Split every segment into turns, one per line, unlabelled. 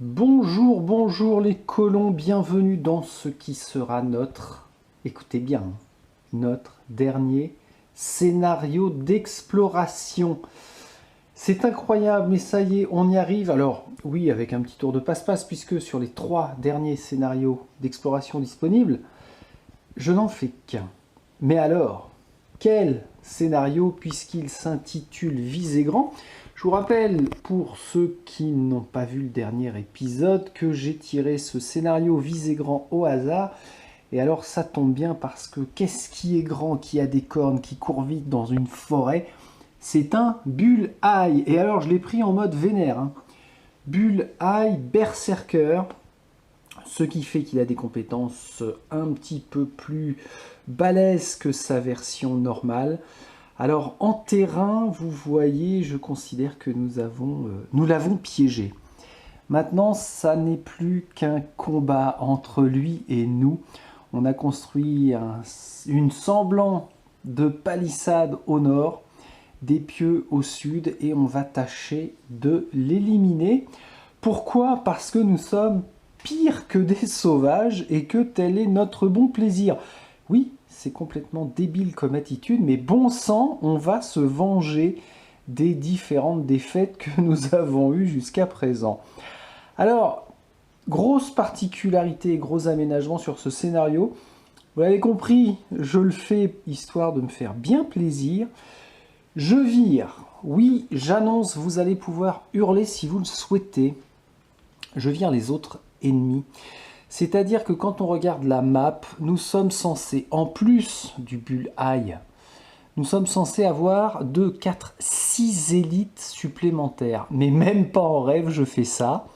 Bonjour, bonjour les colons, bienvenue dans ce qui sera écoutez bien, notre dernier scénario d'exploration. C'est incroyable, mais ça y est, on y arrive. Alors, oui, avec un petit tour de passe-passe, puisque sur les 3 derniers scénarios d'exploration disponibles, je n'en fais qu'un. Mais alors, quel scénario, puisqu'il s'intitule Viser grand? Je vous rappelle, pour ceux qui n'ont pas vu le dernier épisode, que j'ai tiré ce scénario Viser grand au hasard. Et alors ça tombe bien parce que qu'est-ce qui est grand, qui a des cornes, qui court vite dans une forêt? C'est un bullseye. Et alors je l'ai pris en mode vénère. Bullseye berserker. Ce qui fait qu'il a des compétences un petit peu plus balèzes que sa version normale. Alors en terrain, vous voyez, je considère que nous l'avons piégé. Maintenant, ça n'est plus qu'un combat entre lui et nous. On a construit une semblant de palissade au nord, des pieux au sud, et on va tâcher de l'éliminer. Pourquoi? Parce que nous sommes pires que des sauvages et que tel est notre bon plaisir. Oui, c'est complètement débile comme attitude, mais bon sang, on va se venger des différentes défaites que nous avons eues jusqu'à présent. Alors, grosse particularité, gros aménagement sur ce scénario. Vous l'avez compris, je le fais histoire de me faire bien plaisir. Je vire. Oui, j'annonce, vous allez pouvoir hurler si vous le souhaitez. Je vire les autres ennemis. C'est-à-dire que quand on regarde la map, nous sommes censés, en plus du bullseye, nous sommes censés avoir 2, 4, 6 élites supplémentaires. Mais même pas en rêve, je fais ça.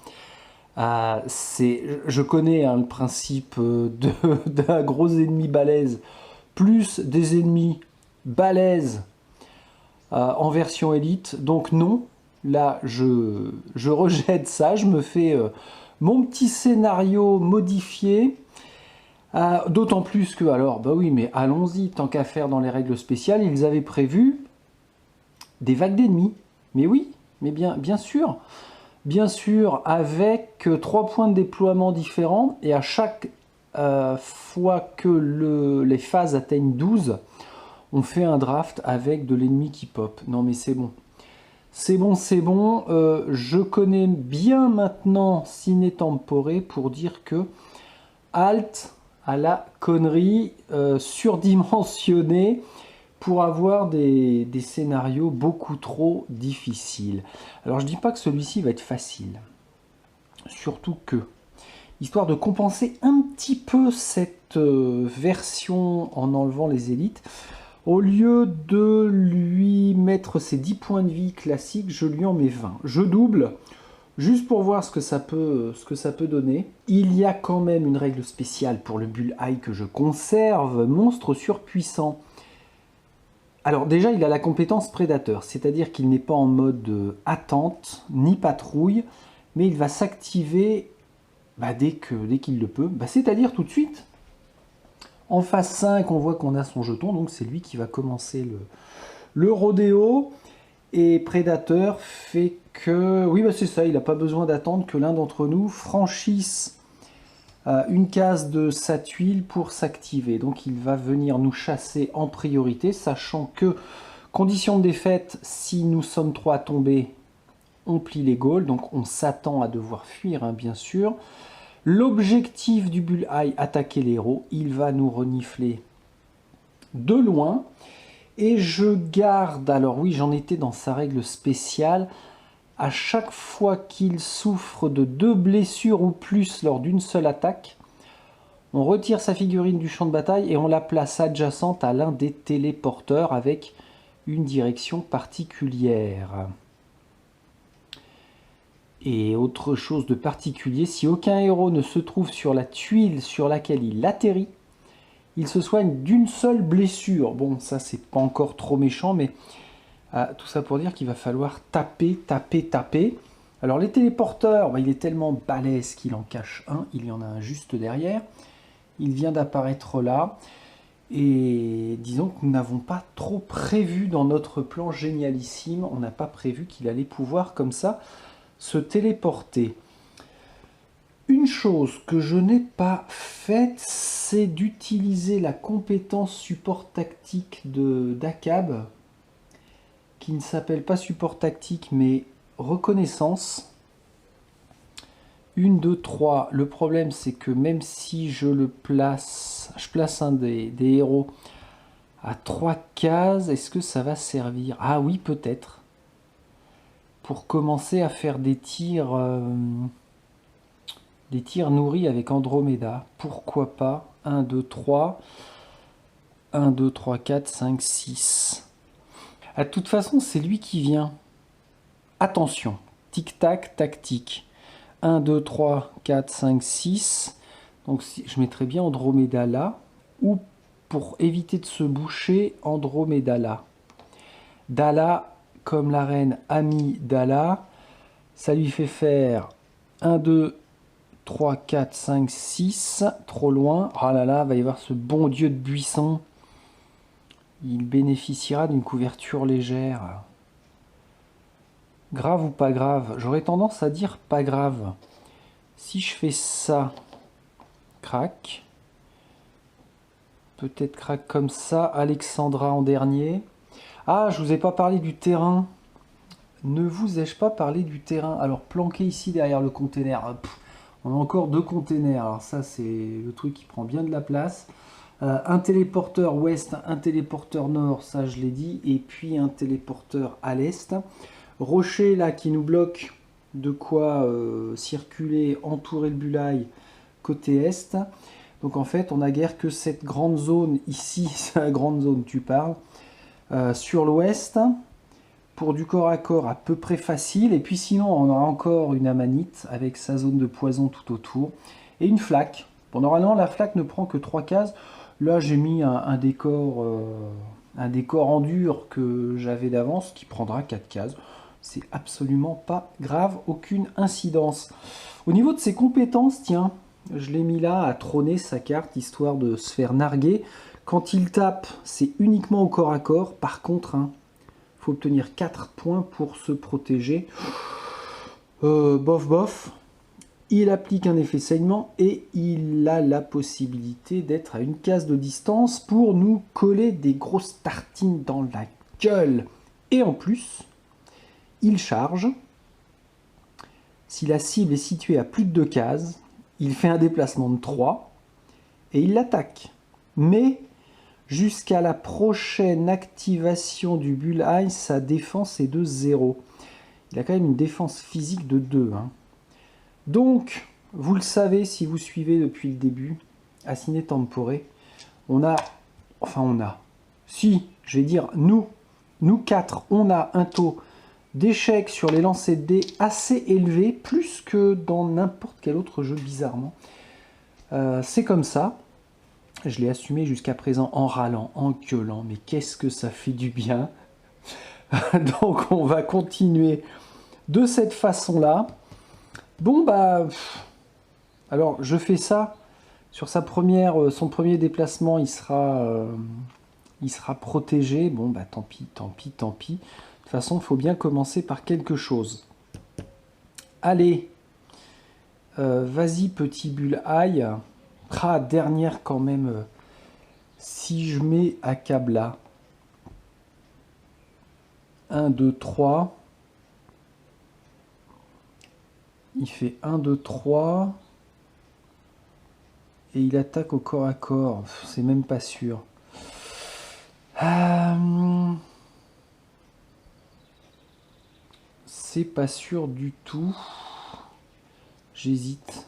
Je connais le principe d'un gros ennemi balèze, plus des ennemis balèzes en version élite. Donc non, là je rejette ça, je me fais mon petit scénario modifié. D'autant plus que, alors, bah oui, mais allons-y, tant qu'à faire dans les règles spéciales, ils avaient prévu des vagues d'ennemis. Mais oui, mais bien sûr. Bien sûr, avec 3 points de déploiement différents, et à chaque fois que les phases atteignent 12, on fait un draft avec de l'ennemi qui pop. Non mais c'est bon. C'est bon, c'est bon. Je connais bien maintenant Sine Tempore pour dire que halte à la connerie surdimensionnée pour avoir des scénarios beaucoup trop difficiles. Alors je dis pas que celui-ci va être facile. Surtout que, histoire de compenser un petit peu cette version en enlevant les élites, au lieu de lui mettre ses 10 points de vie classiques, je lui en mets 20. Je double, juste pour voir ce que ça peut donner. Il y a quand même une règle spéciale pour le bullseye que je conserve, monstre surpuissant. Alors déjà, il a la compétence prédateur, c'est-à-dire qu'il n'est pas en mode attente, ni patrouille, mais il va s'activer dès qu'il le peut, c'est-à-dire tout de suite. En phase 5, on voit qu'on a son jeton, donc c'est lui qui va commencer le rodéo. Et prédateur fait que, oui c'est ça, il n'a pas besoin d'attendre que l'un d'entre nous franchisse une case de sa tuile pour s'activer. Donc il va venir nous chasser en priorité, sachant que, condition de défaite, si nous sommes 3 à tomber, on plie les Gaules, donc on s'attend à devoir fuir, bien sûr. L'objectif du bullseye, attaquer les héros, il va nous renifler de loin. Et je garde, alors oui, j'en étais dans sa règle spéciale, à chaque fois qu'il souffre de 2 blessures ou plus lors d'une seule attaque, on retire sa figurine du champ de bataille et on la place adjacente à l'un des téléporteurs avec une direction particulière. Et autre chose de particulier, si aucun héros ne se trouve sur la tuile sur laquelle il atterrit, il se soigne d'une seule blessure. Bon, ça c'est pas encore trop méchant, mais tout ça pour dire qu'il va falloir taper. Alors les téléporteurs, il est tellement balèze qu'il en cache un, il y en a un juste derrière. Il vient d'apparaître là. Et disons que nous n'avons pas trop prévu dans notre plan génialissime, on n'a pas prévu qu'il allait pouvoir comme ça se téléporter. Une chose que je n'ai pas faite, c'est d'utiliser la compétence support tactique d'Akab, qui ne s'appelle pas support tactique, mais reconnaissance. 1, 2, 3. Le problème, c'est que même si je place un des héros à 3 cases, est-ce que ça va servir? Ah oui, peut-être. Pour commencer à faire des tirs nourris avec Andromeda. Pourquoi pas? 1, 2, 3. 1, 2, 3, 4, 5, 6. De toute façon, c'est lui qui vient. Attention. Tic-tac, tactique. 1, 2, 3, 4, 5, 6. Donc je mettrais bien Andromeda là. Ou pour éviter de se boucher, Andromeda là. Dala, comme la reine Amidala, ça lui fait faire 1, 2, 3, 4, 5, 6. Trop loin. Oh là là, va y avoir ce bon dieu de buisson. Il bénéficiera d'une couverture légère. Grave ou pas grave? J'aurais tendance à dire pas grave. Si je fais ça, crac. Peut-être crac comme ça. Alexandra en dernier. Ah, je vous ai pas parlé du terrain. Ne vous ai-je pas parlé du terrain? Alors, planqué ici derrière le container. On a encore 2 containers. Alors ça, c'est le truc qui prend bien de la place. Un téléporteur ouest, un téléporteur nord, ça je l'ai dit. Et puis un téléporteur à l'est. Rocher là qui nous bloque de quoi circuler, entourer le Bulaï côté est. Donc en fait, on n'a guère que cette grande zone ici. C'est la grande zone, tu parles. Sur l'ouest, pour du corps à corps à peu près facile. Et puis sinon, on aura encore une amanite avec sa zone de poison tout autour. Et une flaque. Bon, normalement, la flaque ne prend que 3 cases. Là, j'ai mis un décor en dur que j'avais d'avance qui prendra 4 cases. C'est absolument pas grave, aucune incidence. Au niveau de ses compétences, tiens, je l'ai mis là à trôner sa carte, histoire de se faire narguer. Quand il tape, c'est uniquement au corps à corps. Par contre, il faut obtenir 4 points pour se protéger. Bof, bof. Il applique un effet saignement et il a la possibilité d'être à une case de distance pour nous coller des grosses tartines dans la gueule. Et en plus, il charge. Si la cible est située à plus de 2 cases, il fait un déplacement de 3 et il l'attaque. Mais jusqu'à la prochaine activation du Bullseye, sa défense est de 0. Il a quand même une défense physique de 2. Donc, vous le savez si vous suivez depuis le début, Asine Tempore, je vais dire nous 4, on a un taux d'échec sur les lancers de dés assez élevé, plus que dans n'importe quel autre jeu, bizarrement. C'est comme ça. Je l'ai assumé jusqu'à présent en râlant, en gueulant, mais qu'est-ce que ça fait du bien. Donc on va continuer de cette façon-là. Bon bah... Alors je fais ça. Sur son premier déplacement, il sera protégé. Bon bah tant pis. De toute façon, il faut bien commencer par quelque chose. Allez. Vas-y petit Bullseye. Dernière quand même. Si je mets Akab là. 1, 2, 3. Il fait 1, 2, 3. Et il attaque au corps à corps. C'est même pas sûr. C'est pas sûr du tout. J'hésite.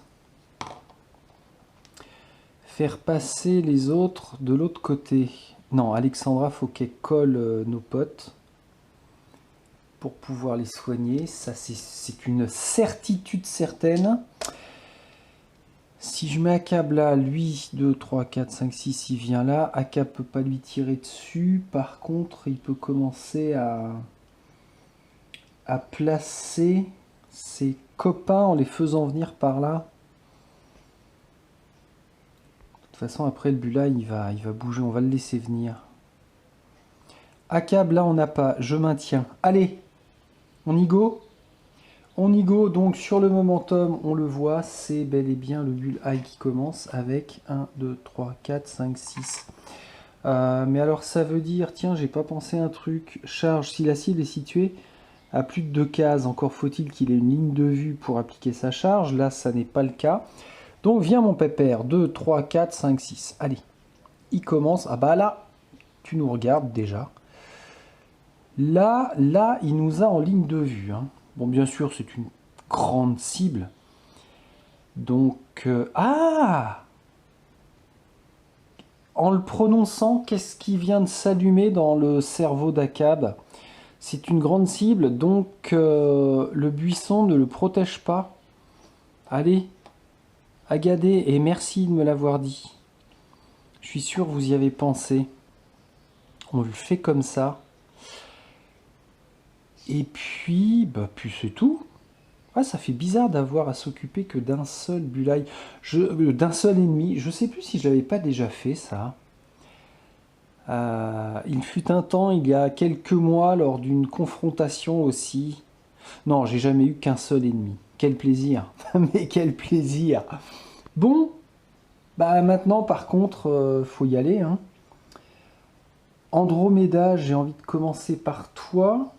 Faire passer les autres de l'autre côté. Non, Alexandra, faut qu'elle colle nos potes pour pouvoir les soigner. Ça, c'est une certitude certaine. Si je mets Akab là, lui, 2, 3, 4, 5, 6, il vient là. Akab peut pas lui tirer dessus. Par contre, il peut commencer à placer ses copains en les faisant venir par là. De toute façon, après le Bullseye, il va bouger. On va le laisser venir. Akab, là, on n'a pas. Je maintiens. Allez, on y go. On y go, donc sur le momentum, on le voit, c'est bel et bien le bullseye qui commence avec 1, 2, 3, 4, 5, 6. Mais alors ça veut dire, tiens, j'ai pas pensé à un truc, charge, si la cible est située à plus de 2 cases, encore faut-il qu'il ait une ligne de vue pour appliquer sa charge, là ça n'est pas le cas. Donc viens mon pépère, 2, 3, 4, 5, 6, allez, il commence, ah bah là, tu nous regardes déjà. Là, il nous a en ligne de vue, hein. Bon, bien sûr, c'est une grande cible. Donc, ah! En le prononçant, qu'est-ce qui vient de s'allumer dans le cerveau d'Akab? C'est une grande cible, donc le buisson ne le protège pas. Allez, Agadé, et merci de me l'avoir dit. Je suis sûr que vous y avez pensé. On le fait comme ça. Et puis, bah, puis c'est tout. Ah, ça fait bizarre d'avoir à s'occuper que d'un seul bullseye, d'un seul ennemi. Je sais plus si je l'avais pas déjà fait ça. Il fut un temps, il y a quelques mois, lors d'une confrontation aussi. Non, j'ai jamais eu qu'un seul ennemi. Quel plaisir. Mais quel plaisir. Bon, bah maintenant par contre, faut y aller, hein. Andromeda, j'ai envie de commencer par toi.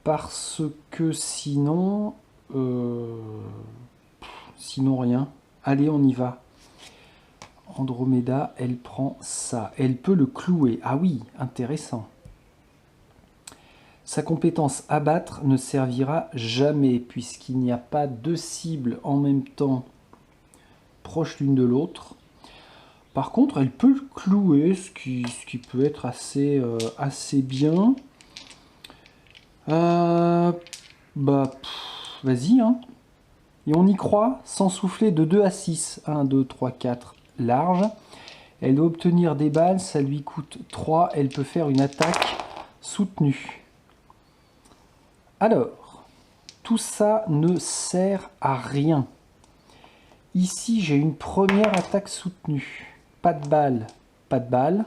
Parce que sinon... sinon rien. Allez, on y va. Andromeda, elle prend ça. Elle peut le clouer. Ah oui, intéressant. Sa compétence abattre ne servira jamais puisqu'il n'y a pas deux cibles en même temps proches l'une de l'autre. Par contre, elle peut le clouer, ce qui peut être assez, assez bien. Vas-y, hein. Et on y croit, sans souffler, de 2 à 6. 1, 2, 3, 4, large. Elle doit obtenir des balles, ça lui coûte 3. Elle peut faire une attaque soutenue. Alors, tout ça ne sert à rien. Ici, j'ai une première attaque soutenue. Pas de balle, pas de balle.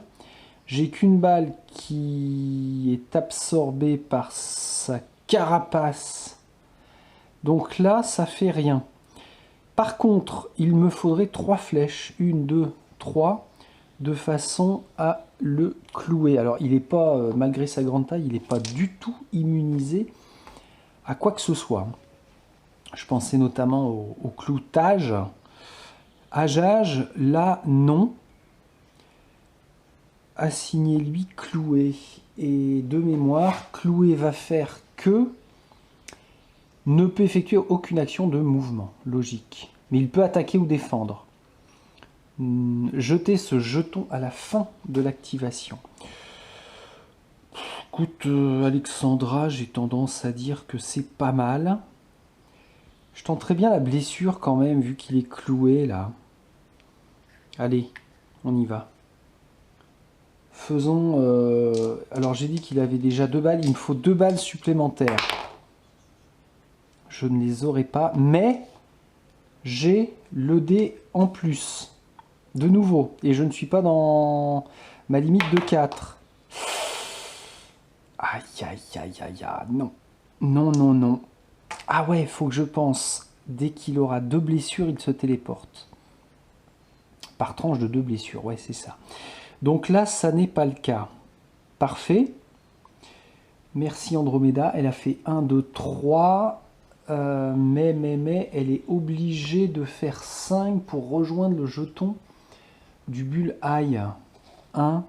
J'ai qu'une balle qui est absorbée par sa carapace. Donc là, ça fait rien. Par contre, il me faudrait 3 flèches. 1, 2, 3. De façon à le clouer. Alors, il n'est pas, malgré sa grande taille, il n'est pas du tout immunisé à quoi que ce soit. Je pensais notamment au cloutage. Ageage, là, non. Assignez-lui cloué. Et de mémoire, cloué va faire que ne peut effectuer aucune action de mouvement. Logique. Mais il peut attaquer ou défendre. Jetez ce jeton à la fin de l'activation. Écoute, Alexandra, j'ai tendance à dire que c'est pas mal. Je tenterai bien la blessure quand même, vu qu'il est cloué là. Allez, on y va. Faisons... alors j'ai dit qu'il avait déjà 2 balles, il me faut 2 balles supplémentaires. Je ne les aurai pas, mais j'ai le dé en plus. De nouveau, et je ne suis pas dans ma limite de 4. Aïe, aïe, aïe, aïe, aïe, non. Non, non, non. Ah ouais, il faut que je pense. Dès qu'il aura 2 blessures, il se téléporte. Par tranche de 2 blessures, ouais, c'est ça. Donc là, ça n'est pas le cas. Parfait. Merci Andromeda. Elle a fait 1, 2, 3. Mais, elle est obligée de faire 5 pour rejoindre le jeton du bullseye. 1,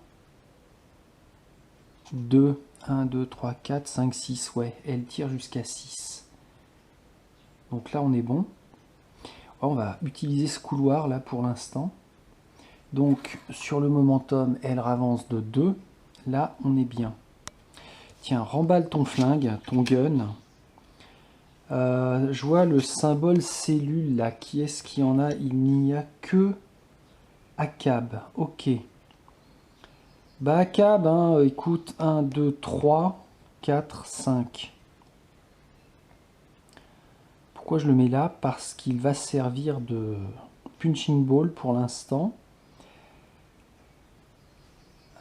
2, 1, 2, 3, 4, 5, 6. Ouais, elle tire jusqu'à 6. Donc là, on est bon. On va utiliser ce couloir là pour l'instant. Donc sur le momentum, elle avance de 2. Là, on est bien. Tiens, remballe ton flingue, ton gun. Je vois le symbole cellule là. Qui est-ce qu'il y en a? Il n'y a que Akab. Ok. Bah Akab, hein, écoute, 1, 2, 3, 4, 5. Pourquoi je le mets là? Parce qu'il va servir de punching ball pour l'instant.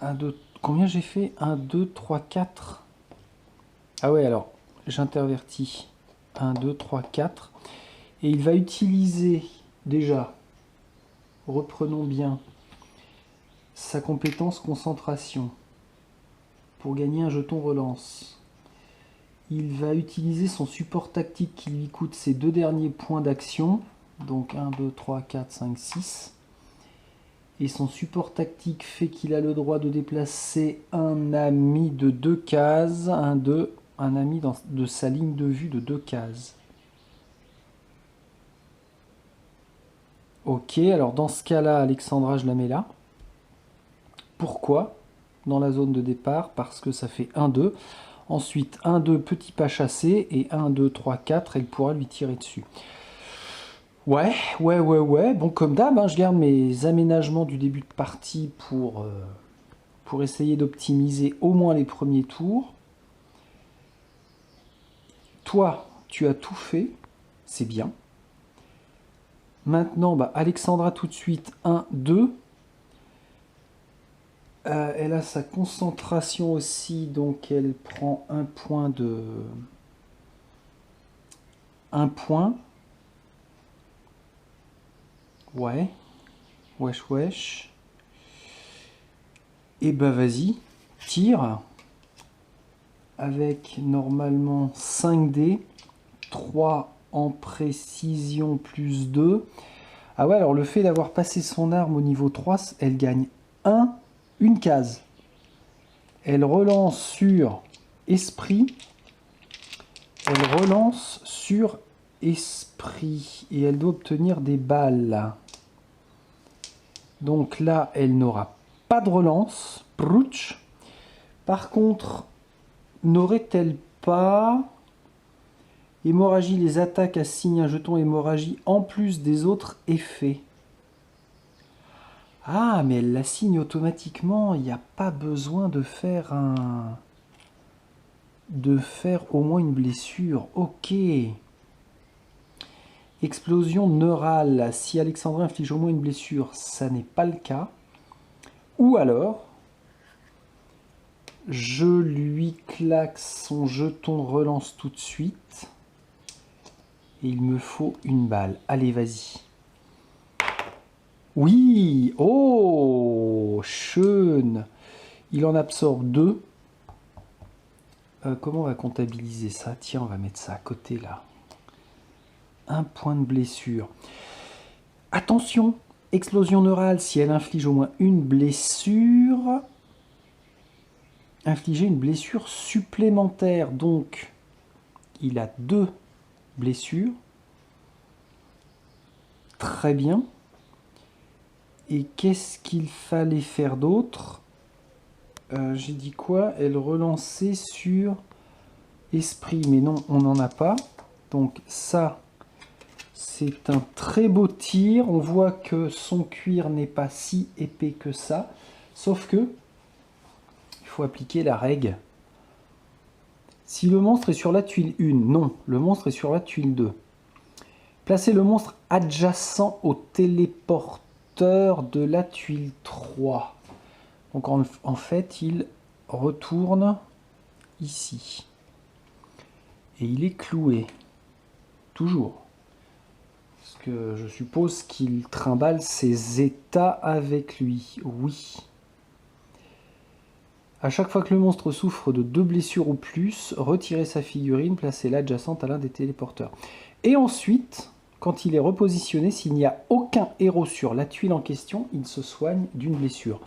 1, 2, combien j'ai fait? 1, 2, 3, 4. Ah ouais, alors, j'intervertis 1, 2, 3, 4. Et il va utiliser déjà, reprenons bien, sa compétence concentration pour gagner un jeton relance. Il va utiliser son support tactique qui lui coûte ses 2 derniers points d'action. Donc 1, 2, 3, 4, 5, 6. Et son support tactique fait qu'il a le droit de déplacer un ami de 2 cases. Un ami de sa ligne de vue de 2 cases. Ok, alors dans ce cas-là, Alexandra, je la mets là. Pourquoi? Dans la zone de départ, parce que ça fait 1, 2. Ensuite, 1, 2, petit pas chassé, et 1, 2, 3, 4, elle pourra lui tirer dessus. Ouais. Bon, comme d'hab, hein, je garde mes aménagements du début de partie pour essayer d'optimiser au moins les premiers tours. Toi, tu as tout fait, c'est bien. Maintenant, Alexandra tout de suite, 1, 2. Elle a sa concentration aussi, donc elle prend un point de... Un point. Ouais. Wesh. Et vas-y, tire. Avec normalement 5 dés. 3 en précision plus 2. Ah ouais, alors le fait d'avoir passé son arme au niveau 3, elle gagne une case. Elle relance sur esprit. Elle relance sur esprit. Et elle doit obtenir des balles. Donc là, elle n'aura pas de relance. Brouch. Par contre, n'aurait-elle pas... Hémorragie, les attaques assignent un jeton hémorragie en plus des autres effets. Ah, mais elle l'assigne automatiquement. Il n'y a pas besoin de faire au moins une blessure. Ok. Explosion neurale. Si Alexandra inflige au moins une blessure, ça n'est pas le cas. Ou alors, je lui claque son jeton relance tout de suite. Et il me faut une balle. Allez, vas-y. Oui! Oh! Schön! Il en absorbe 2. Comment on va comptabiliser ça? Tiens, on va mettre ça à côté, là. 1 point de blessure. Attention! Explosion neurale, si elle inflige au moins une blessure... Infliger une blessure supplémentaire. Donc, il a 2 blessures. Très bien. Et qu'est-ce qu'il fallait faire d'autre? J'ai dit quoi? Elle relançait sur esprit. Mais non, on n'en a pas. Donc ça, c'est un très beau tir. On voit que son cuir n'est pas si épais que ça. Sauf que, il faut appliquer la règle. Si le monstre est sur la tuile 1, non, le monstre est sur la tuile 2. Placez le monstre adjacent au téléporteur de la tuile 3. Donc en fait, il retourne ici. Et il est cloué. Toujours. Parce que je suppose qu'il trimballe ses états avec lui. Oui. À chaque fois que le monstre souffre de 2 blessures ou plus, retirez sa figurine, placez-la adjacente à l'un des téléporteurs. Et ensuite, quand il est repositionné, s'il n'y a aucun héros sur la tuile en question, il se soigne d'une blessure.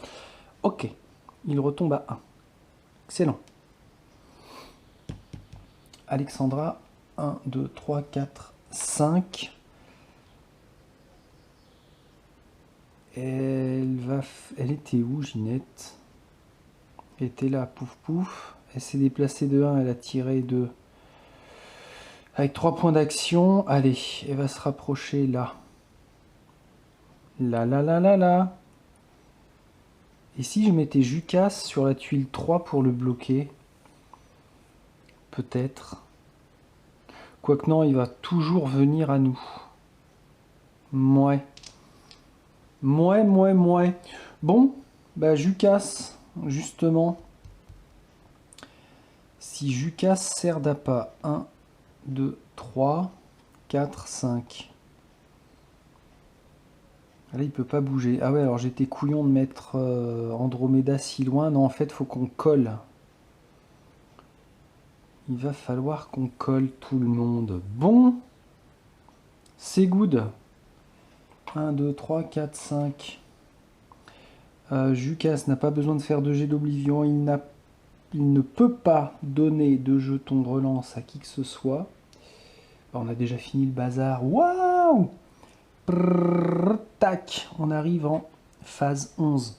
Ok, il retombe à 1. Excellent. Alexandra, 1, 2, 3, 4, 5. Elle était où, Ginette? Elle était là, pouf pouf. Elle s'est déplacée de 1, elle a tiré de... Avec 3 points d'action. Allez, elle va se rapprocher là. Là. Et si je mettais Jukas sur la tuile 3 pour le bloquer? Peut-être. Quoique non, il va toujours venir à nous. Mouais. Bon, Jukas, justement. Si Jukas sert d'appât, 1, 2, 3, 4, 5. Là, il peut pas bouger. Ah ouais, alors j'étais couillon de mettre Andromeda si loin. Non, en fait, faut qu'on colle. Il va falloir qu'on colle tout le monde. Bon, c'est good. 1, 2, 3, 4, 5. Jukas n'a pas besoin de faire de jet d'oblivion. Il ne peut pas donner de jetons de relance à qui que ce soit. On a déjà fini le bazar. Waouh! Tac, on arrive en phase 11.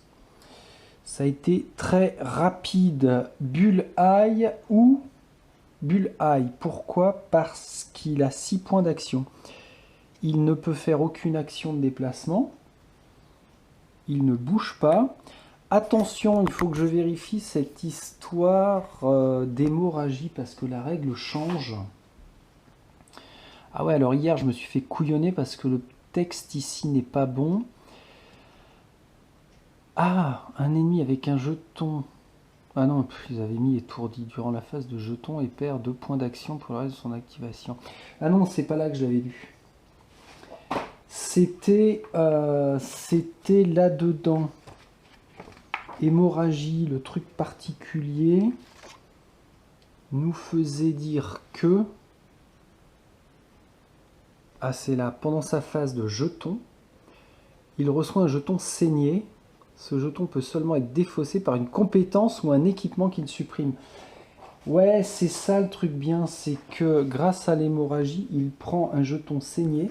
Ça a été très rapide. Bullseye ou Bullseye. Pourquoi? Parce qu'il a 6 points d'action. Il ne peut faire aucune action de déplacement. Il ne bouge pas. Attention, il faut que je vérifie cette histoire d'hémorragie parce que la règle change. Ah ouais, alors hier je me suis fait couillonner parce que le texte ici n'est pas bon. Ah, un ennemi avec un jeton. Ah non, ils avaient mis étourdi durant la phase de jeton et perd 2 points d'action pour le reste de son activation. Ah non, c'est pas là que je l'avais lu. C'était là-dedans. Hémorragie, le truc particulier, nous faisait dire que... Ah, c'est là, pendant sa phase de jeton, il reçoit un jeton saigné. Ce jeton peut seulement être défaussé par une compétence ou un équipement qu'il supprime. Ouais, c'est ça le truc bien, c'est que grâce à l'hémorragie, il prend un jeton saigné.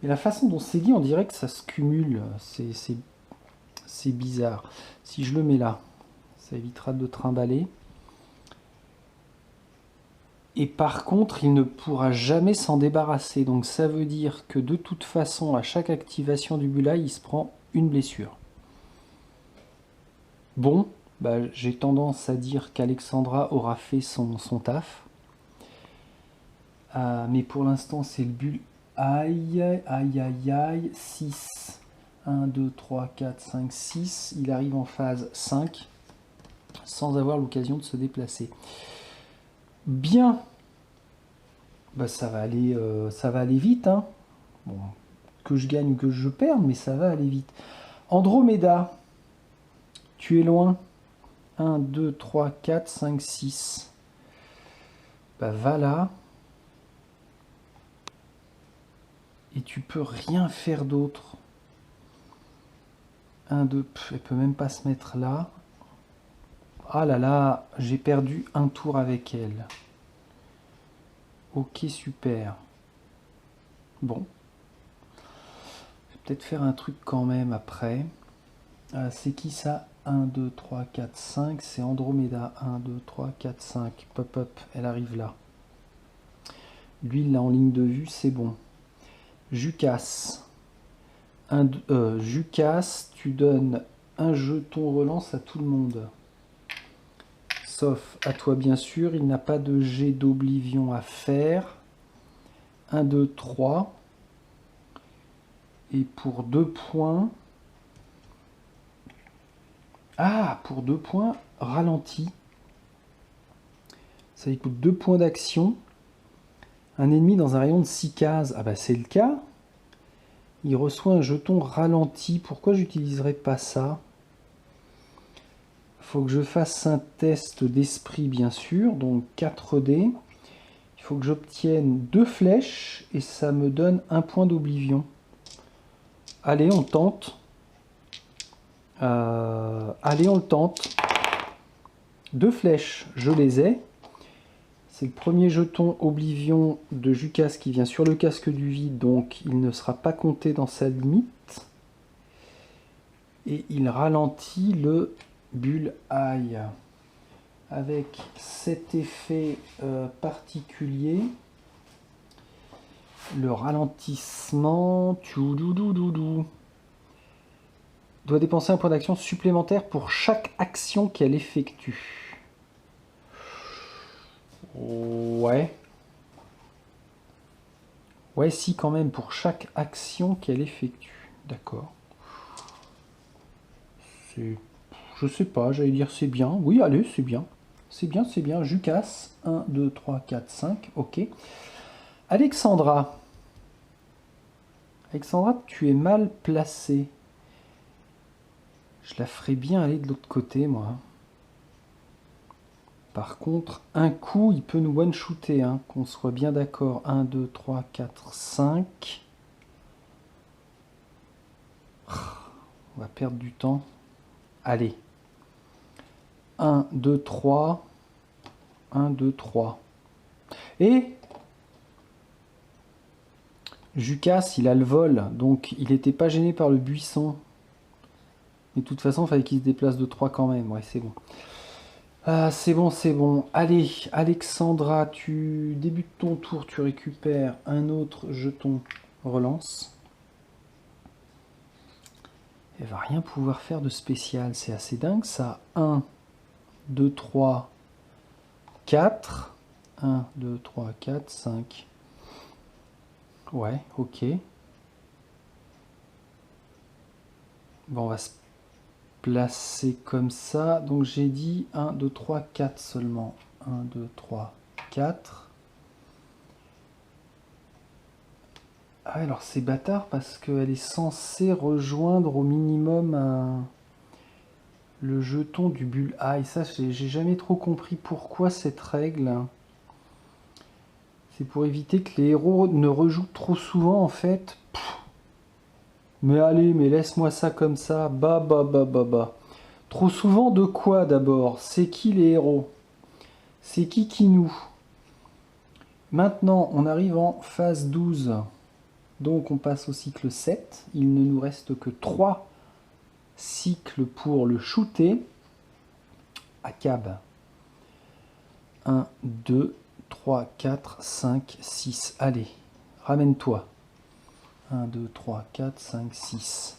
Et la façon dont c'est dit, on dirait que ça se cumule. C'est bizarre. Si je le mets là, ça évitera de trimballer. Et par contre, il ne pourra jamais s'en débarrasser. Donc ça veut dire que de toute façon, à chaque activation du Bullseye, il se prend une blessure. Bon, bah, j'ai tendance à dire qu'Alexandra aura fait son taf. Mais pour l'instant, c'est le Bullseye. Aïe, aïe, aïe, aïe. 6. 1, 2, 3, 4, 5, 6. Il arrive en phase 5 sans avoir l'occasion de se déplacer. Bien. Bah, ça va aller vite. Hein. Bon, que je gagne ou que je perde, mais ça va aller vite. Andromeda, tu es loin. 1, 2, 3, 4, 5, 6. Bah, va là. Et tu peux rien faire d'autre. 1, 2, elle peut même pas se mettre là. Ah là là, j'ai perdu un tour avec elle. Ok, super. Bon. Je vais peut-être faire un truc quand même après. C'est qui ça? 1, 2, 3, 4, 5. C'est Andromeda. 1, 2, 3, 4, 5. Pop, hop, elle arrive là. Lui, il l'a en ligne de vue, c'est bon. Jukas. Jukas, tu donnes un jeton relance à tout le monde. Sauf à toi, bien sûr. Il n'a pas de jet d'oblivion à faire. 1, 2, 3. Et pour 2 points... Ah, pour 2 points, ralenti. Ça lui coûte 2 points d'action. Un ennemi dans un rayon de 6 cases. Ah bah c'est le cas. Il reçoit un jeton ralenti. Pourquoi j'utiliserais pas ça? Il faut que je fasse un test d'esprit, bien sûr. Donc 4D. Il faut que j'obtienne 2 flèches. Et ça me donne 1 point d'oblivion. Allez, on tente. Allez, on le tente. 2 flèches, je les ai. C'est le premier jeton Oblivion de Jukas qui vient sur le casque du vide, donc il ne sera pas compté dans sa limite. Et il ralentit le Bullseye. Avec cet effet particulier, le ralentissement doit dépenser un point d'action supplémentaire pour chaque action qu'elle effectue. Ouais. Ouais, si, quand même, pour chaque action qu'elle effectue. D'accord. Je sais pas, j'allais dire c'est bien. Oui, allez, c'est bien. C'est bien, c'est bien. Jukas, 1, 2, 3, 4, 5. Ok. Alexandra. Alexandra, tu es mal placée. Je la ferais bien aller de l'autre côté, moi. Par contre, un coup, il peut nous one-shooter, hein, qu'on soit bien d'accord. 1, 2, 3, 4, 5. On va perdre du temps. Allez. 1, 2, 3. 1, 2, 3. Et Jukas, il a le vol, donc il n'était pas gêné par le buisson. Mais de toute façon, il fallait qu'il se déplace de 3 quand même. Ouais, c'est bon. Ah, c'est bon, c'est bon. Allez, Alexandra, tu débutes ton tour, tu récupères un autre jeton relance. Elle va rien pouvoir faire de spécial, c'est assez dingue ça. 1, 2, 3, 4. 1, 2, 3, 4, 5. Ouais, ok. Bon, on va se placer comme ça. Donc j'ai dit 1, 2, 3, 4 seulement. 1, 2, 3, 4. Ah, alors c'est bâtard parce qu'elle est censée rejoindre au minimum le jeton du bull. Ah, et ça, j'ai jamais trop compris pourquoi cette règle. C'est pour éviter que les héros ne rejouent trop souvent en fait. Pff. Mais allez, mais laisse-moi ça comme ça. Bah, bah, bah, bah, bah. Trop souvent de quoi d'abord? C'est qui les héros? C'est qui nous? Maintenant, on arrive en phase 12. Donc on passe au cycle 7. Il ne nous reste que 3 cycles pour le shooter. Akab. 1, 2, 3, 4, 5, 6. Allez, ramène-toi. 1, 2, 3, 4, 5, 6.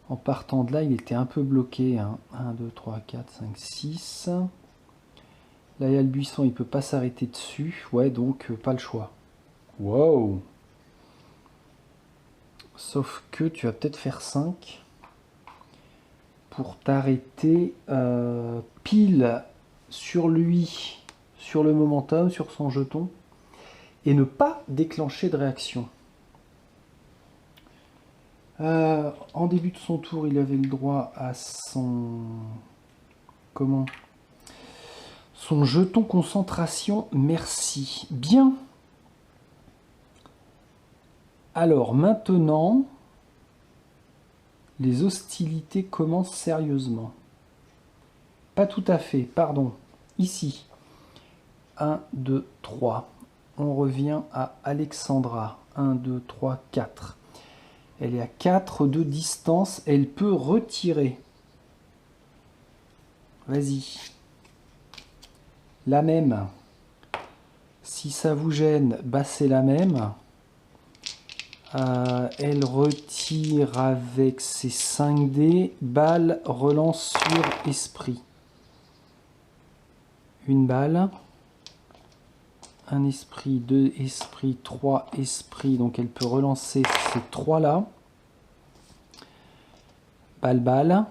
En partant de là, il était un peu bloqué. 1, 2, 3, 4, 5, 6. Là, il y a le buisson, il ne peut pas s'arrêter dessus. Ouais, donc pas le choix. Wow! Sauf que tu vas peut-être faire 5 pour t'arrêter pile sur lui, sur le momentum, sur son jeton, et ne pas déclencher de réaction. En début de son tour, il avait le droit à son... Comment? Son jeton concentration, merci. Bien. Alors maintenant, les hostilités commencent sérieusement. Pas tout à fait, pardon. Ici. 1, 2, 3. On revient à Alexandra. 1, 2, 3, 4. Elle est à 4 de distance. Elle peut retirer. Vas-y. La même. Si ça vous gêne, bah c'est la même. Elle retire avec ses 5 dés. Balle, relance sur esprit. Une balle. Un esprit, 2 esprits, 3 esprits. Donc elle peut relancer ces 3 là. Balle, balle.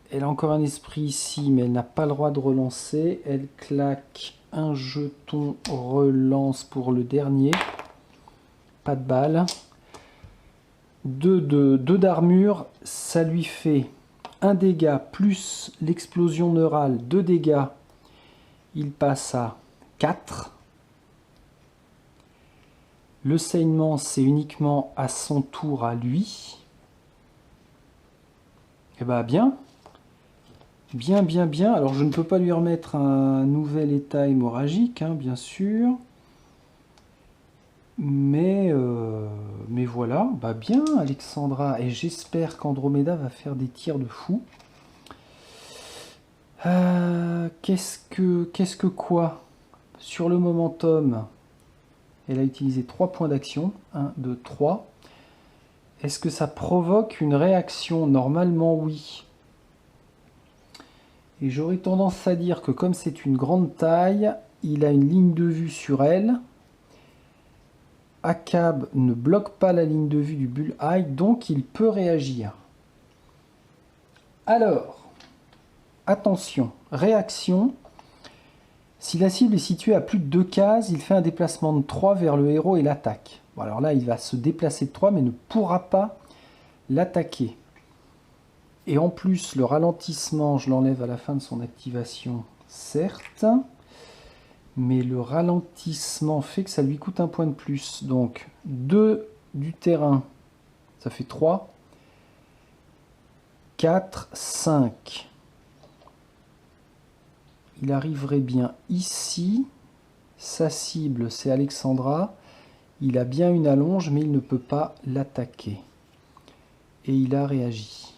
Elle a encore un esprit ici, mais elle n'a pas le droit de relancer. Elle claque un jeton relance pour le dernier. Pas de balle. 2 d'armure, ça lui fait 1 dégât plus l'explosion neurale, 2 dégâts. Il passe à 4. Le saignement, c'est uniquement à son tour à lui. Et bah bien. Bien, bien, bien. Alors je ne peux pas lui remettre un nouvel état hémorragique, hein, bien sûr. Mais voilà, bah bien Alexandra. Et j'espère qu'Andromeda va faire des tirs de fou. Qu'est-ce que quoi? Sur le momentum, elle a utilisé 3 points d'action. 1, 2, 3. Est-ce que ça provoque une réaction? Normalement, oui. Et j'aurais tendance à dire que comme c'est une grande taille, il a une ligne de vue sur elle. Akab ne bloque pas la ligne de vue du Bullseye, donc il peut réagir. Alors, attention, réaction. Si la cible est située à plus de 2 cases, il fait un déplacement de 3 vers le héros et l'attaque. Bon, alors là, il va se déplacer de 3, mais ne pourra pas l'attaquer. Et en plus, le ralentissement, je l'enlève à la fin de son activation, certes. Mais le ralentissement fait que ça lui coûte un point de plus. Donc 2 du terrain, ça fait 3. 4, 5. Il arriverait bien ici. Sa cible, c'est Alexandra. Il a bien une allonge, mais il ne peut pas l'attaquer. Et il a réagi.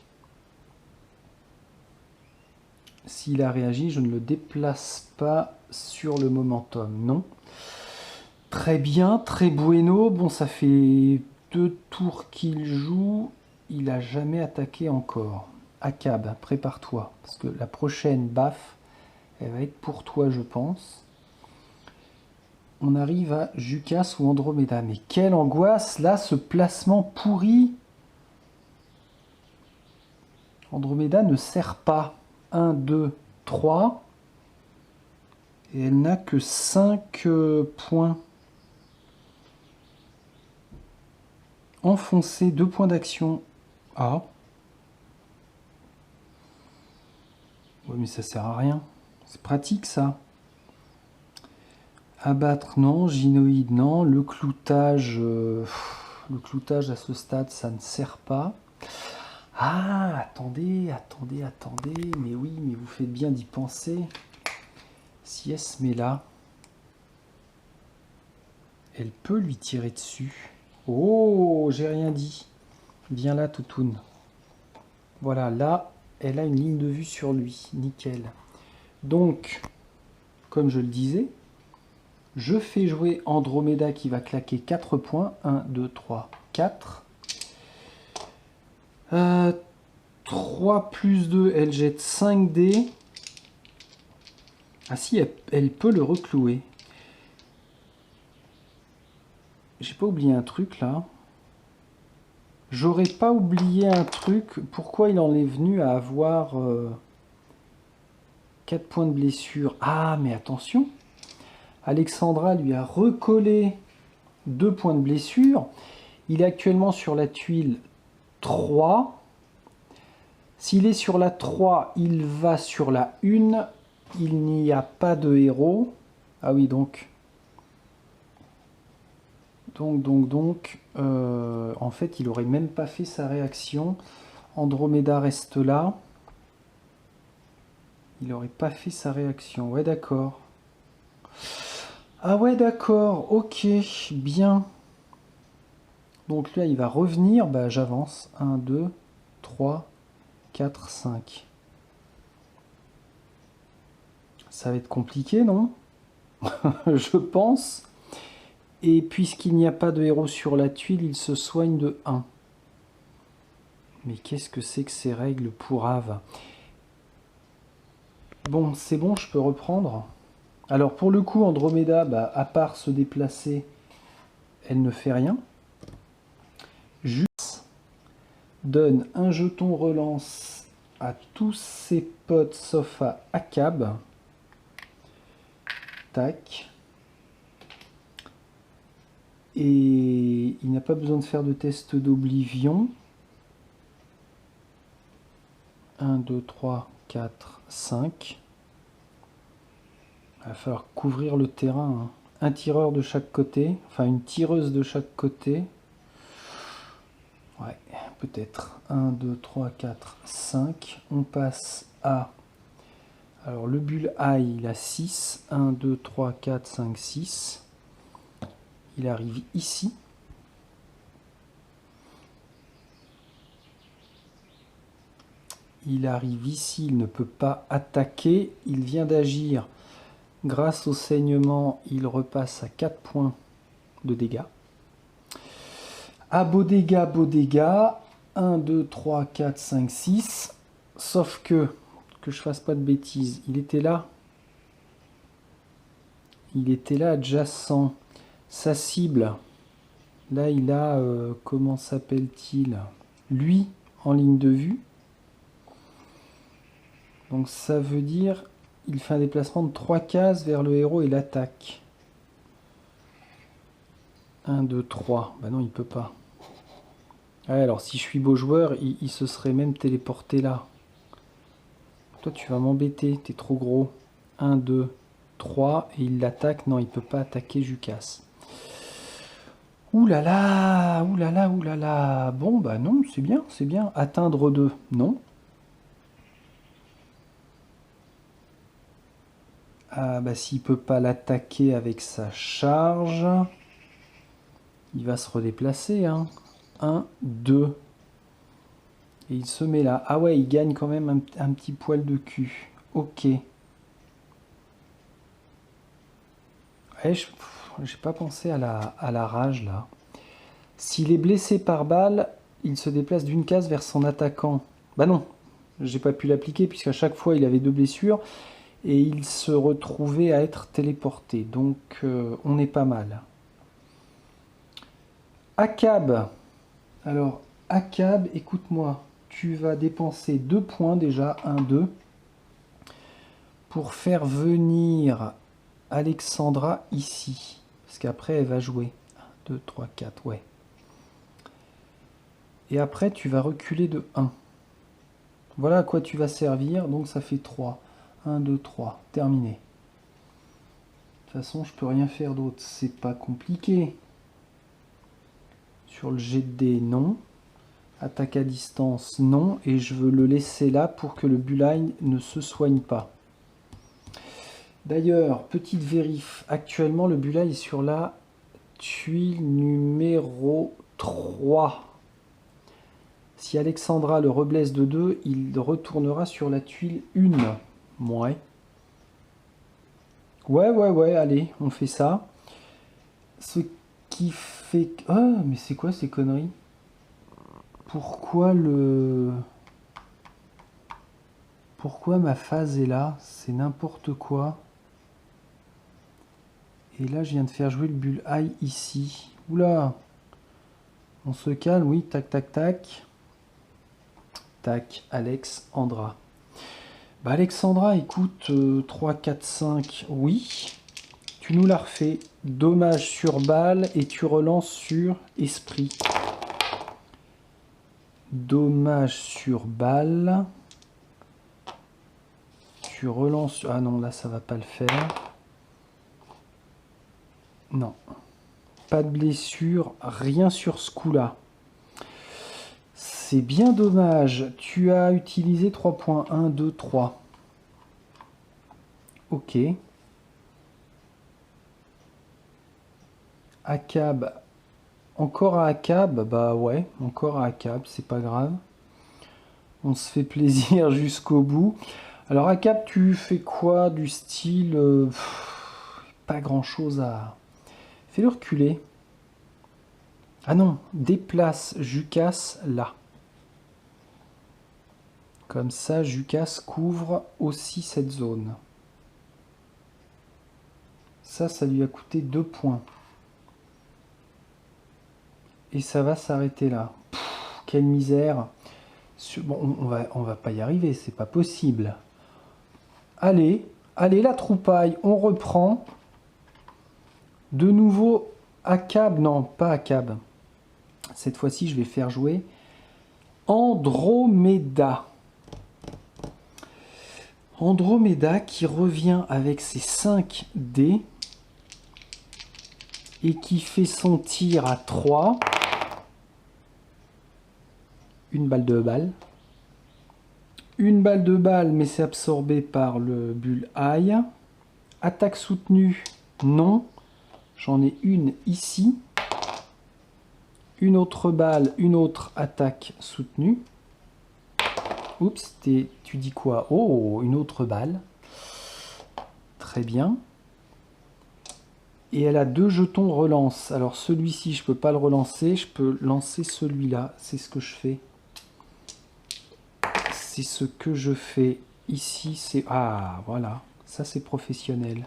S'il a réagi, je ne le déplace pas sur le momentum, non. Très bien, très bueno. Bon, ça fait 2 tours qu'il joue. Il n'a jamais attaqué encore. Akab, prépare-toi. Parce que la prochaine baffe, elle va être pour toi, je pense. On arrive à Jukas ou Andromeda. Mais quelle angoisse, là, ce placement pourri. Andromeda ne sert pas. 1, 2, 3. Et elle n'a que 5 points. Enfoncer, 2 points d'action. Ah. Ouais, mais ça sert à rien. C'est pratique, ça. Abattre, non. Gynoïde, non. Le cloutage à ce stade, ça ne sert pas. Ah, attendez. Mais oui, mais vous faites bien d'y penser. Si elle se met là, elle peut lui tirer dessus. Oh, j'ai rien dit. Viens là, Toutoune. Voilà, là, elle a une ligne de vue sur lui. Nickel. Donc, comme je le disais, je fais jouer Andromeda qui va claquer 4 points. 1, 2, 3, 4. 3 plus 2, elle jette 5 dés. Ah si, elle peut le reclouer. J'ai pas oublié un truc là. J'aurais pas oublié un truc. Pourquoi il en est venu à avoir 4 points de blessure? Ah, mais attention. Alexandra lui a recollé 2 points de blessure. Il est actuellement sur la tuile 3. S'il est sur la 3, il va sur la 1. Il n'y a pas de héros. Ah oui, donc, en fait, il aurait même pas fait sa réaction. Andromeda reste là. Il aurait pas fait sa réaction. Ouais, d'accord. Ah ouais, d'accord. Ok, bien. Donc là, il va revenir. Bah, j'avance. 1, 2, 3, 4, 5. Ça va être compliqué, non? Je pense. Et puisqu'il n'y a pas de héros sur la tuile, il se soigne de 1. Mais qu'est-ce que c'est que ces règles pourraves? Bon, c'est bon, je peux reprendre. Alors pour le coup, Andromeda, bah, à part se déplacer, elle ne fait rien. Juste donne un jeton relance à tous ses potes sauf à Akab. Tac. Et il n'a pas besoin de faire de test d'oblivion. 1, 2, 3, 4, 5. Il va falloir couvrir le terrain. Hein. Un tireur de chaque côté. Enfin, une tireuse de chaque côté. Ouais, peut-être. 1, 2, 3, 4, 5. On passe à... Alors, le bullseye, il a 6. 1, 2, 3, 4, 5, 6. Il arrive ici. Il arrive ici, il ne peut pas attaquer. Il vient d'agir. Grâce au saignement, il repasse à 4 points de dégâts. À beau dégâts. 1, 2, 3, 4, 5, 6. Sauf que je fasse pas de bêtises, il était là. Il était là adjacent. Sa cible, là il a, comment s'appelle-t-il? Lui, en ligne de vue. Donc ça veut dire il fait un déplacement de 3 cases vers le héros et l'attaque. 1, 2, 3. Bah non, il peut pas. Ouais, alors si je suis beau joueur, il se serait même téléporté là. Toi, tu vas m'embêter, t'es trop gros. 1, 2, 3, et il l'attaque. Non, il peut pas attaquer Jukas. Ouh là là, ouh là là, ouh là là. Bon, bah non, c'est bien, c'est bien. Atteindre 2, non. Ah, bah s'il peut pas l'attaquer avec sa charge, il va se redéplacer, hein. 1, 2. Et il se met là. Ah ouais, il gagne quand même un petit poil de cul. Ok. Ouais, j'ai pas pensé à la rage là. S'il est blessé par balle, il se déplace d'une case vers son attaquant. Bah non, j'ai pas pu l'appliquer puisqu'à chaque fois il avait 2 blessures et il se retrouvait à être téléporté. Donc on est pas mal. Akab. Alors, Akab, écoute-moi. Tu vas dépenser 2 points déjà, 1, 2, pour faire venir Alexandra ici. Parce qu'après, elle va jouer. 1, 2, 3, 4, ouais. Et après, tu vas reculer de 1. Voilà à quoi tu vas servir. Donc, ça fait 3. 1, 2, 3. Terminé. De toute façon, je peux rien faire d'autre. C'est pas compliqué. Sur le jet de dés, non. Attaque à distance, non. Et je veux le laisser là pour que le Buline ne se soigne pas. D'ailleurs, petite vérif. Actuellement, le Buline est sur la tuile numéro 3. Si Alexandra le reblesse de 2, il retournera sur la tuile 1. Ouais. Ouais, allez, on fait ça. Ce qui fait... Ah, mais c'est quoi ces conneries? Pourquoi ma phase est là? C'est n'importe quoi. Et là, je viens de faire jouer le Bullseye ici. Oula! On se calme, oui, tac, tac, tac. Tac, Alexandra. Bah, Alexandra, écoute, 3, 4, 5, oui. Tu nous la refais. Dommage sur balle et tu relances sur esprit. Dommage sur balle. Tu relances... Ah non, là, ça va pas le faire. Non. Pas de blessure, rien sur ce coup-là. C'est bien dommage. Tu as utilisé 3 points. 1, 2, 3. Ok. Akab. Encore à Akab? Bah ouais, encore à Akab, c'est pas grave. On se fait plaisir jusqu'au bout. Alors Akab, tu fais quoi du style... pas grand-chose à... Fais-le reculer. Ah non, déplace Jukas là. Comme ça, Jukas couvre aussi cette zone. Ça lui a coûté 2 points. Et ça va s'arrêter là. Pff, quelle misère. Bon, on va pas y arriver, c'est pas possible. Allez, la troupaille, on reprend. De nouveau, Akab, non, pas Akab. Cette fois-ci, je vais faire jouer Andromeda. Andromeda qui revient avec ses 5 dés et qui fait son tir à 3. Une balle de balle. Une balle de balle, mais c'est absorbé par le Bullseye. Attaque soutenue, non. J'en ai une ici. Une autre balle, une autre attaque soutenue. Oups, tu dis quoi? Oh, une autre balle. Très bien. Et elle a 2 jetons relance. Alors celui-ci, je ne peux pas le relancer. Je peux lancer celui-là. C'est ce que je fais. C'est ce que je fais. Ici, c'est... Ah, voilà. Ça, c'est professionnel.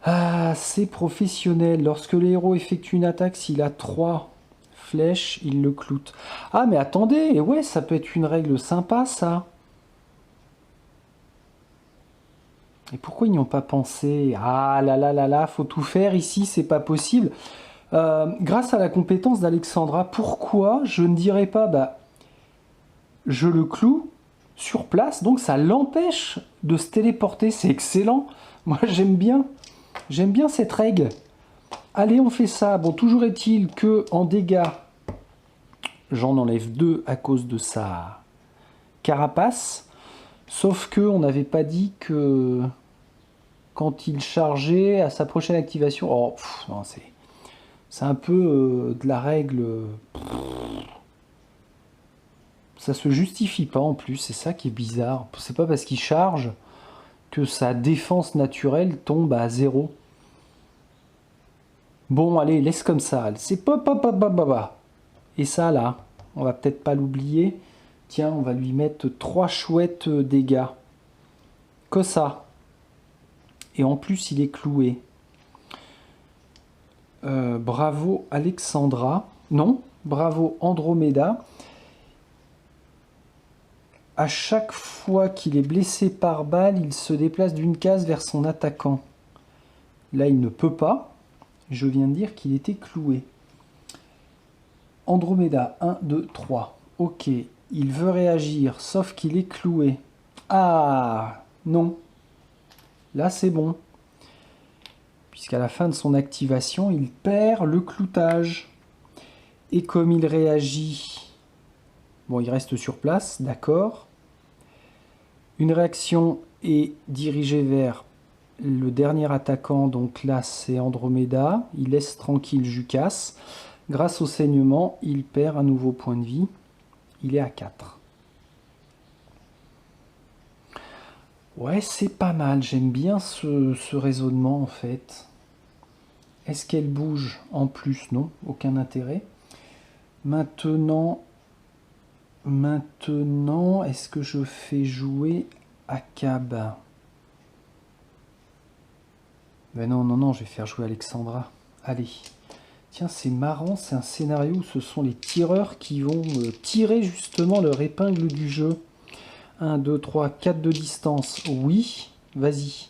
Ah, c'est professionnel. Lorsque le héros effectue une attaque, s'il a 3 flèches, il le cloute. Ah, mais attendez, ouais, ça peut être une règle sympa, ça. Et pourquoi ils n'y ont pas pensé? Ah là là là là, faut tout faire ici, c'est pas possible. Grâce à la compétence d'Alexandra, pourquoi je ne dirais pas, bah, je le cloue sur place, donc ça l'empêche de se téléporter, c'est excellent. Moi j'aime bien cette règle. Allez, on fait ça. Bon, toujours est-il que en dégâts, j'en enlève 2 à cause de sa carapace. Sauf que on n'avait pas dit que quand il chargeait à sa prochaine activation... Oh, non, c'est un peu de la règle... Ça se justifie pas en plus, c'est ça qui est bizarre. C'est pas parce qu'il charge que sa défense naturelle tombe à 0. Bon, allez, laisse comme ça. C'est pop, pop, pop, pop, pop, pop. Et ça, là, on va peut-être pas l'oublier. Tiens, on va lui mettre 3 chouettes dégâts. Que ça. Et en plus, il est cloué. Bravo Alexandra. Non, bravo Andromeda. À chaque fois qu'il est blessé par balle, il se déplace d'une case vers son attaquant. Là, il ne peut pas. Je viens de dire qu'il était cloué. Andromeda, 1, 2, 3. Ok, il veut réagir, sauf qu'il est cloué. Ah, non. Là, c'est bon. Puisqu'à la fin de son activation, il perd le cloutage. Et comme il réagit... Bon, il reste sur place, d'accord. Une réaction est dirigée vers le dernier attaquant, donc là c'est Andromeda. Il laisse tranquille Jukas. Grâce au saignement, il perd un nouveau point de vie. Il est à 4. Ouais, c'est pas mal. J'aime bien ce raisonnement en fait. Est-ce qu'elle bouge en plus? Non, aucun intérêt. Maintenant, est-ce que je fais jouer Akab? Ben non, je vais faire jouer Alexandra. Allez. Tiens, c'est marrant, c'est un scénario où ce sont les tireurs qui vont tirer justement leur épingle du jeu. 1, 2, 3, 4 de distance. Oui, vas-y.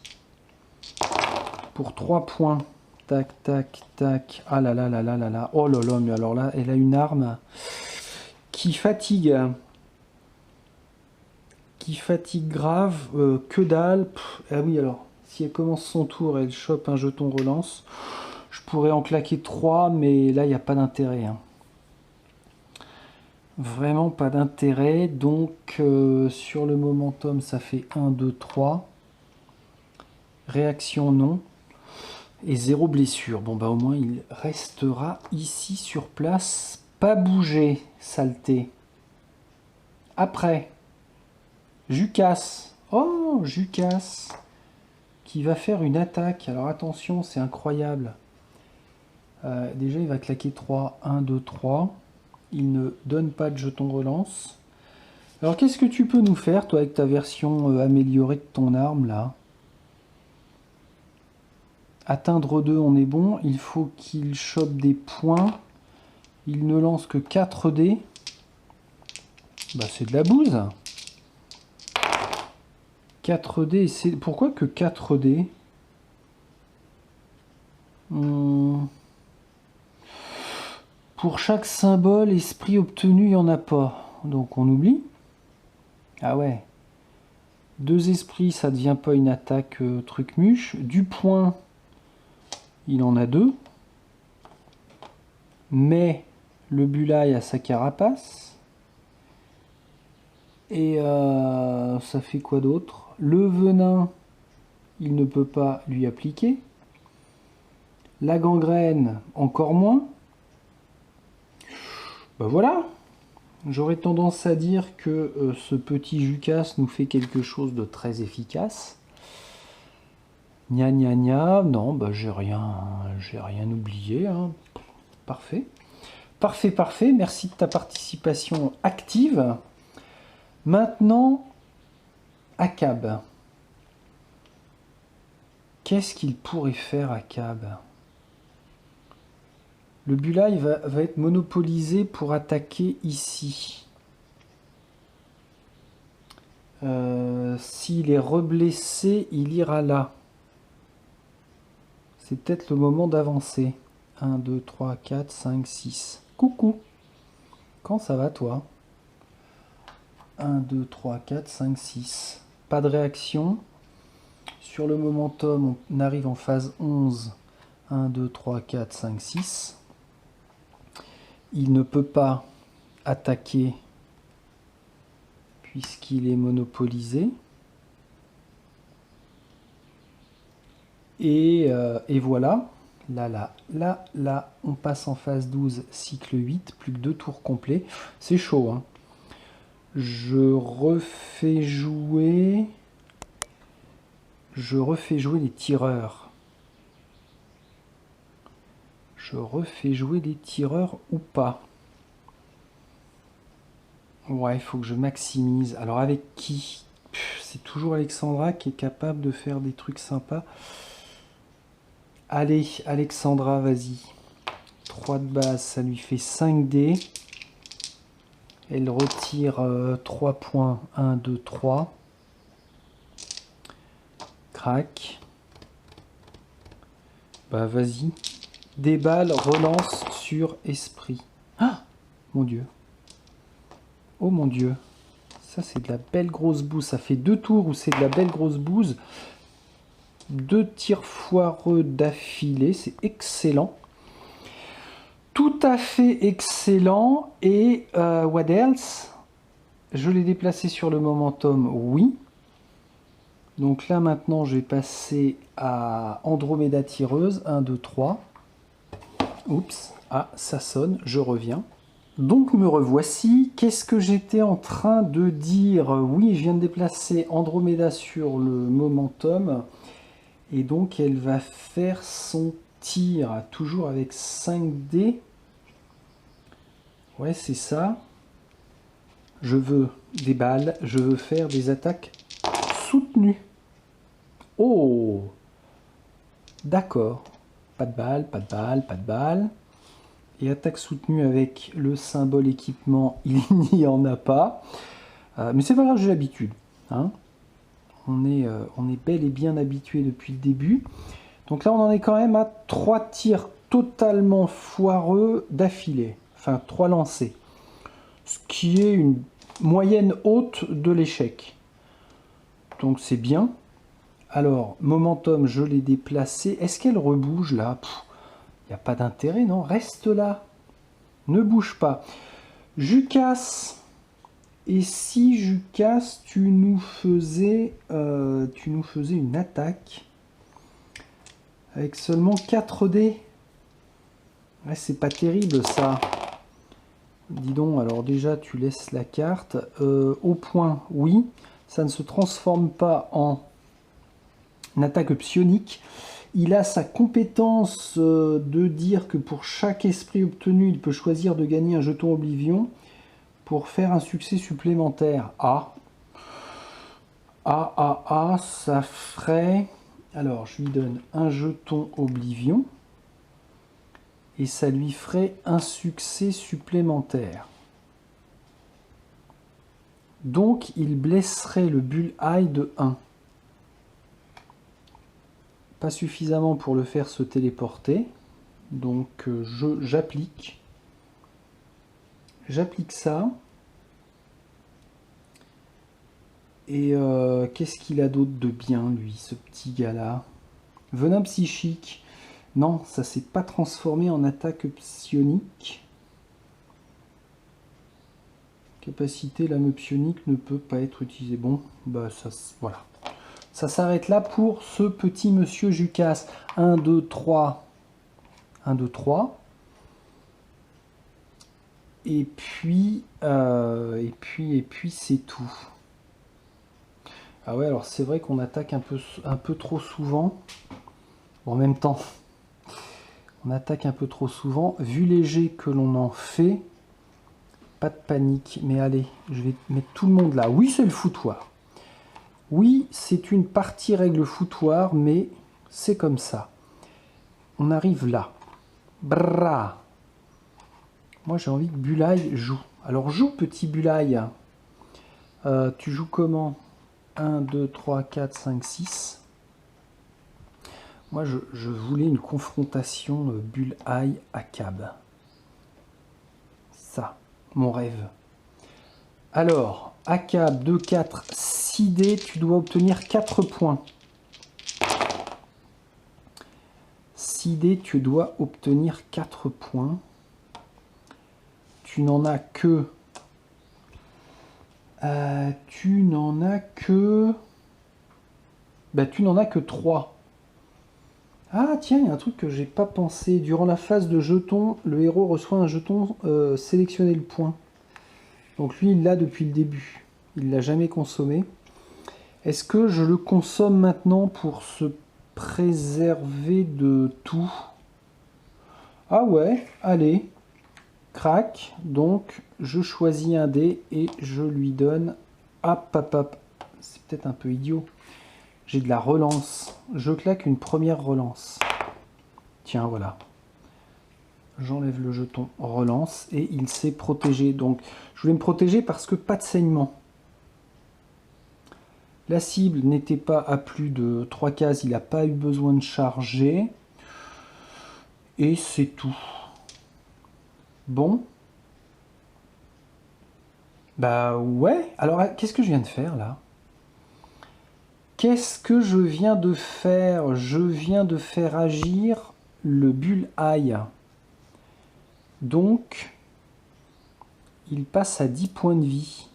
Pour 3 points. Tac, tac, tac. Ah là là là là là là. Oh là là, mais alors là, elle a une arme qui fatigue. Qui fatigue grave. Que dalle. Ah oui, alors, si elle commence son tour, elle chope un jeton relance. Je pourrais en claquer 3, mais là, il n'y a pas d'intérêt. Hein. Vraiment pas d'intérêt. Donc, sur le momentum, ça fait 1, 2, 3. Réaction non. Et 0 blessure. Bon, bah au moins, il restera ici sur place. Pas bouger, saleté. Après, Jukas. Oh, Jukas. Qui va faire une attaque. Alors attention, c'est incroyable. Déjà, il va claquer 3. 1, 2, 3. Il ne donne pas de jeton relance. Alors, qu'est-ce que tu peux nous faire, toi, avec ta version améliorée de ton arme, là? Atteindre 2, on est bon. Il faut qu'il chope des points. Il ne lance que 4 dés. Bah, c'est de la bouse. 4 dés, c'est... Pourquoi que 4 dés? Pour chaque symbole, esprit obtenu, il n'y en a pas. Donc on oublie. Ah ouais. 2 esprits, ça ne devient pas une attaque truc muche. Du point, il en a 2. Mais le Bulaï a sa carapace. Et ça fait quoi d'autre? Le venin, il ne peut pas lui appliquer. La gangrène, encore moins. Ben voilà. J'aurais tendance à dire que ce petit Jukas nous fait quelque chose de très efficace. Gna gna gna. Non, bah j'ai rien oublié. Hein. Parfait. Parfait, parfait. Merci de ta participation active. Maintenant, Akab. Qu'est-ce qu'il pourrait faire, Akab? Le Bulaï va être monopolisé pour attaquer ici. S'il est reblessé, il ira là. C'est peut-être le moment d'avancer. 1, 2, 3, 4, 5, 6. Coucou. Quand ça va, toi? 1, 2, 3, 4, 5, 6. Pas de réaction. Sur le momentum, on arrive en phase 11. 1, 2, 3, 4, 5, 6. Il ne peut pas attaquer puisqu'il est monopolisé. Et voilà. Là, on passe en phase 12, cycle 8, plus que 2 tours complets. C'est chaud, hein. Je refais jouer les tireurs. Je refais jouer les tireurs ou pas? Ouais, il faut que je maximise. Alors avec qui? C'est toujours Alexandra qui est capable de faire des trucs sympas. Allez, Alexandra, vas-y. 3 de base, ça lui fait 5 dés. Elle retire 3 points. 1, 2, 3. Crac. Bah vas-y. Déballe, relance sur esprit. Ah, mon Dieu. Oh mon Dieu. Ça c'est de la belle grosse bouse. Ça fait 2 tours où c'est de la belle grosse bouse. 2 tirs foireux d'affilée. C'est excellent. Tout à fait excellent. Et what else? Je l'ai déplacé sur le momentum, oui. Donc là maintenant je vais passer à Andromeda tireuse. 1, 2, 3. Oups, ah ça sonne, je reviens. Donc me revoici. Qu'est-ce que j'étais en train de dire? Oui, je viens de déplacer Andromeda sur le momentum. Et donc elle va faire son tir, toujours avec 5 dés. Ouais, c'est ça. Je veux des balles, je veux faire des attaques soutenues. Oh! D'accord. Pas de balles, pas de balles, pas de balles. Et attaque soutenue avec le symbole équipement, il n'y en a pas. Mais c'est pas grave, j'ai l'habitude. Hein. On est bel et bien habitué depuis le début. Donc là, on en est quand même à 3 tirs totalement foireux d'affilée. Enfin, 3 lancés. Ce qui est une moyenne haute de l'échec. Donc c'est bien. Alors, momentum, je l'ai déplacé. Est-ce qu'elle rebouge là? Il n'y a pas d'intérêt, non? Reste là. Ne bouge pas. Jucas. Et si Jucas, tu nous faisais une attaque avec seulement 4 dés? Ouais, c'est pas terrible ça. Dis donc, alors déjà tu laisses la carte. Au point, oui. Ça ne se transforme pas en attaque psionique. Il a sa compétence de dire que pour chaque esprit obtenu, il peut choisir de gagner un jeton Oblivion pour faire un succès supplémentaire. Ça ferait... Alors, je lui donne un jeton Oblivion et ça lui ferait un succès supplémentaire. Donc, il blesserait le Bullseye de 1. Pas suffisamment pour le faire se téléporter. Donc, j'applique. J'applique ça. Et qu'est-ce qu'il a d'autre de bien, lui, ce petit gars-là? Venin psychique. Non, ça s'est pas transformé en attaque psionique. Capacité, lame psionique ne peut pas être utilisée. Bon, bah ça, voilà. Ça s'arrête là pour ce petit monsieur Jucas. 1, 2, 3. 1, 2, 3. Et puis c'est tout. Ah ouais, alors c'est vrai qu'on attaque un peu trop souvent. Bon, en même temps, on attaque un peu trop souvent. Vu les jets que l'on en fait, pas de panique. Mais allez, je vais mettre tout le monde là. Oui, c'est le foutoir. Oui, c'est une partie règle foutoir, mais c'est comme ça. On arrive là. Bra. Moi, j'ai envie que Bullseye joue. Alors, joue, petit Bullseye. Tu joues comment? 1, 2, 3, 4, 5, 6. Moi, je voulais une confrontation Bull-Eye à Cab. Ça, mon rêve. Alors, Akab 2, 4, 6 dés, tu dois obtenir 4 points. 6 dés, tu dois obtenir 4 points. Tu n'en as que... tu n'en as que... Bah, tu n'en as que 3. Ah tiens, il y a un truc que j'ai pas pensé. Durant la phase de jeton, le héros reçoit un jeton sélectionner le point. Donc lui, il l'a depuis le début. Il l'a jamais consommé. Est-ce que je le consomme maintenant pour se préserver de tout? Ah ouais, allez. Crac. Donc, je choisis un dé et je lui donne... Hop, hop, hop. C'est peut-être un peu idiot. J'ai de la relance. Je claque une première relance. Tiens, voilà. J'enlève le jeton relance et il s'est protégé. Donc, je voulais me protéger parce que pas de saignement. La cible n'était pas à plus de 3 cases. Il n'a pas eu besoin de charger. Et c'est tout. Bon. Bah ouais. Alors, qu'est-ce que je viens de faire là? Qu'est-ce que je viens de faire? Je viens de faire agir le Bull-Eye. Donc, il passe à 10 points de vie.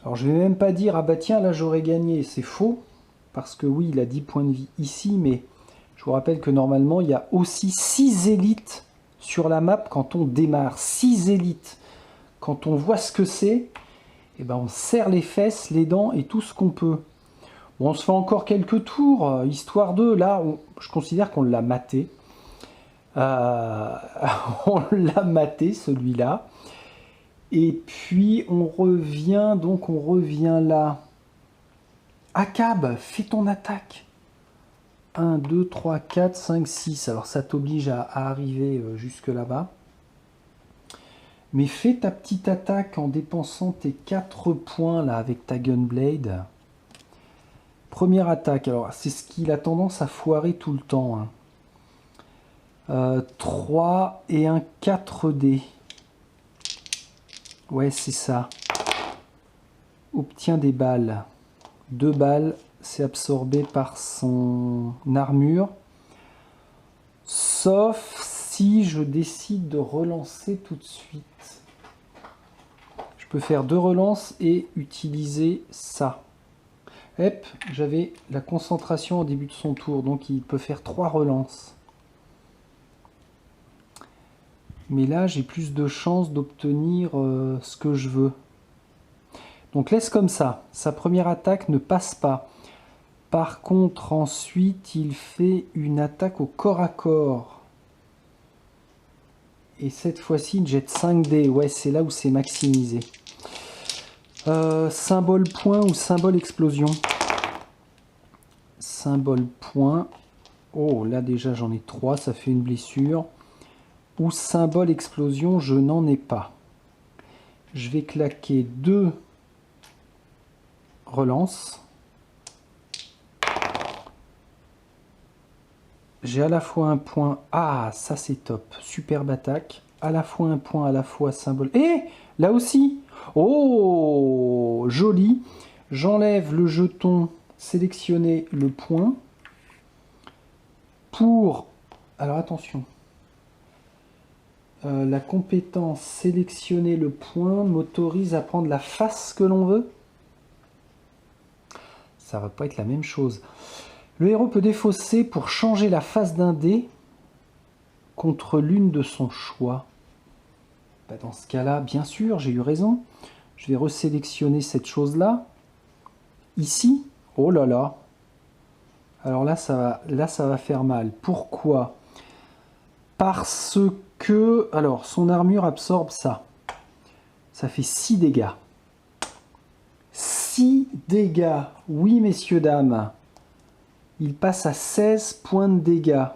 Alors, je ne vais même pas dire, ah bah tiens, là j'aurais gagné. C'est faux, parce que oui, il a 10 points de vie ici, mais je vous rappelle que normalement, il y a aussi 6 élites sur la map quand on démarre. 6 élites. Quand on voit ce que c'est, eh ben, on serre les fesses, les dents et tout ce qu'on peut. Bon, on se fait encore quelques tours, histoire de... Là, je considère qu'on l'a maté. On l'a maté, celui-là. Et puis, on revient là. Akab, fais ton attaque. 1, 2, 3, 4, 5, 6. Alors, ça t'oblige à arriver jusque là-bas. Mais fais ta petite attaque en dépensant tes 4 points, là, avec ta Gunblade. Première attaque, alors c'est ce qu'il a tendance à foirer tout le temps. 3 et un 4D. Ouais, c'est ça. Obtient des balles. 2 balles, c'est absorbé par son armure. Sauf si je décide de relancer tout de suite. Je peux faire 2 relances et utiliser ça. Hop, j'avais la concentration au début de son tour, donc il peut faire 3 relances. Mais là, j'ai plus de chances d'obtenir ce que je veux. Donc laisse comme ça. Sa première attaque ne passe pas. Par contre, ensuite, il fait une attaque au corps à corps. Et cette fois-ci, il jette 5 dés. Ouais, c'est là où c'est maximisé. Symbole point ou symbole explosion? Symbole point. Oh, là déjà j'en ai 3, ça fait une blessure. Ou symbole explosion, je n'en ai pas. Je vais claquer 2 relances. J'ai à la fois un point. Ah, ça c'est top. Superbe attaque. À la fois un point, à la fois symbole. Et là aussi. Oh, joli. J'enlève le jeton, sélectionner le point. Pour... Alors attention. La compétence sélectionner le point m'autorise à prendre la face que l'on veut. Ça va pas être la même chose. Le héros peut défausser pour changer la face d'un dé contre l'une de son choix. Bah dans ce cas-là, bien sûr, j'ai eu raison. Je vais resélectionner cette chose-là. Ici, oh là là. Alors là, ça va faire mal. Pourquoi? Parce que, alors, son armure absorbe ça. Ça fait 6 dégâts. 6 dégâts. Oui, messieurs, dames. Il passe à 16 points de dégâts.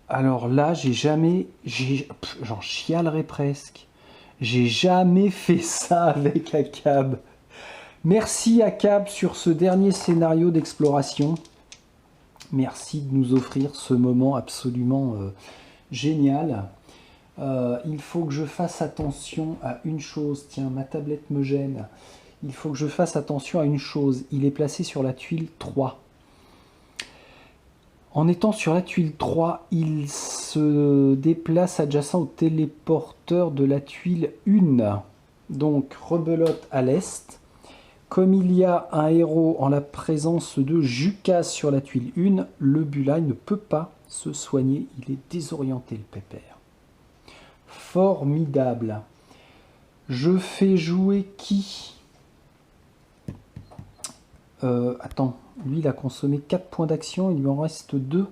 Alors là, j'en chialerais presque. J'ai jamais fait ça avec Akab. Merci à Cap sur ce dernier scénario d'exploration. Merci de nous offrir ce moment absolument génial. Il faut que je fasse attention à une chose. Tiens, ma tablette me gêne. Il faut que je fasse attention à une chose. Il est placé sur la tuile 3. En étant sur la tuile 3, il se déplace adjacent au téléporteur de la tuile 1. Donc, rebelote à l'est. Comme il y a un héros en la présence de Jukas sur la tuile 1, le Bulai ne peut pas se soigner. Il est désorienté, le pépère. Formidable. Je fais jouer qui? Attends, lui il a consommé 4 points d'action, il lui en reste 2.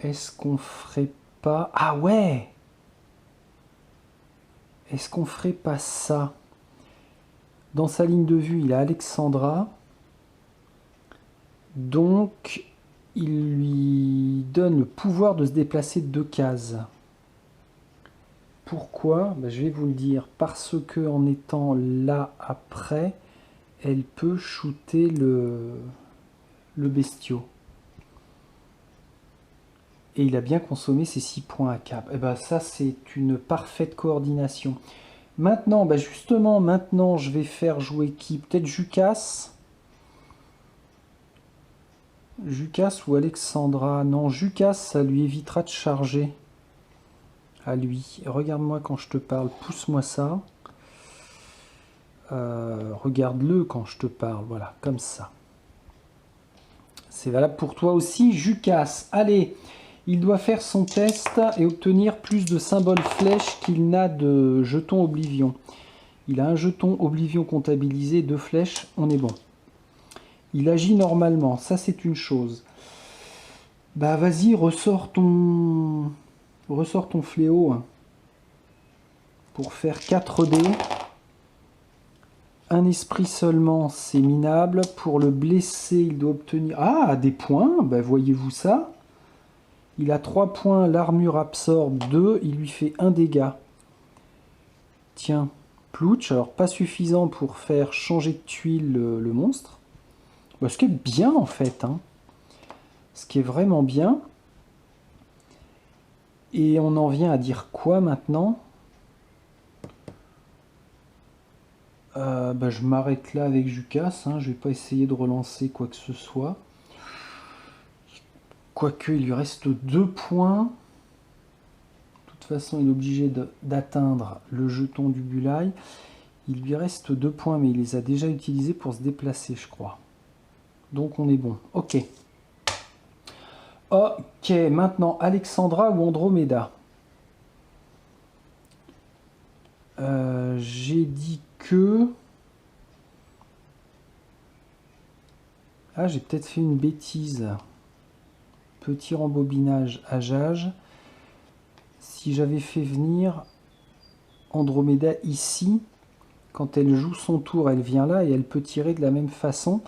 Est-ce qu'on ferait pas... Ah ouais! Est-ce qu'on ferait pas ça? Dans sa ligne de vue, il a Alexandra. Donc, il lui donne le pouvoir de se déplacer de 2 cases. Pourquoi? Je vais vous le dire. Parce que en étant là après, elle peut shooter le bestiau. Et il a bien consommé ses 6 points à Cap. Et ben ça, c'est une parfaite coordination. Maintenant, justement, maintenant, je vais faire jouer qui? Peut-être Jukas? Jukas ou Alexandra? Non, Jukas, ça lui évitera de charger. À lui. Regarde-moi quand je te parle. Pousse-moi ça. Regarde-le quand je te parle. Voilà, comme ça. C'est valable pour toi aussi, Jukas. Allez, il doit faire son test et obtenir plus de symboles flèches qu'il n'a de jetons Oblivion. Il a un jeton Oblivion comptabilisé, 2 flèches, on est bon. Il agit normalement, ça c'est une chose. Vas-y, ressors ton fléau pour faire 4 dés. Un esprit seulement, c'est minable. Pour le blesser, il doit obtenir... Ah, des points, voyez-vous ça? Il a 3 points, l'armure absorbe 2, il lui fait 1 dégât. Tiens, plouch, alors pas suffisant pour faire changer de tuile le monstre. Ce qui est bien en fait, ce qui est vraiment bien. Et on en vient à dire quoi maintenant? Je m'arrête là avec Jukas, je vais pas essayer de relancer quoi que ce soit. Quoique, il lui reste 2 points. De toute façon, il est obligé d'atteindre le jeton du Bulai. Il lui reste 2 points, mais il les a déjà utilisés pour se déplacer, je crois. Donc, on est bon. Ok. Ok, maintenant, Alexandra ou Andromeda? J'ai dit que... Ah, j'ai peut-être fait une bêtise. Petit rembobinage à Jage. Si j'avais fait venir Andromeda ici, quand elle joue son tour, elle vient là et elle peut tirer de la même façon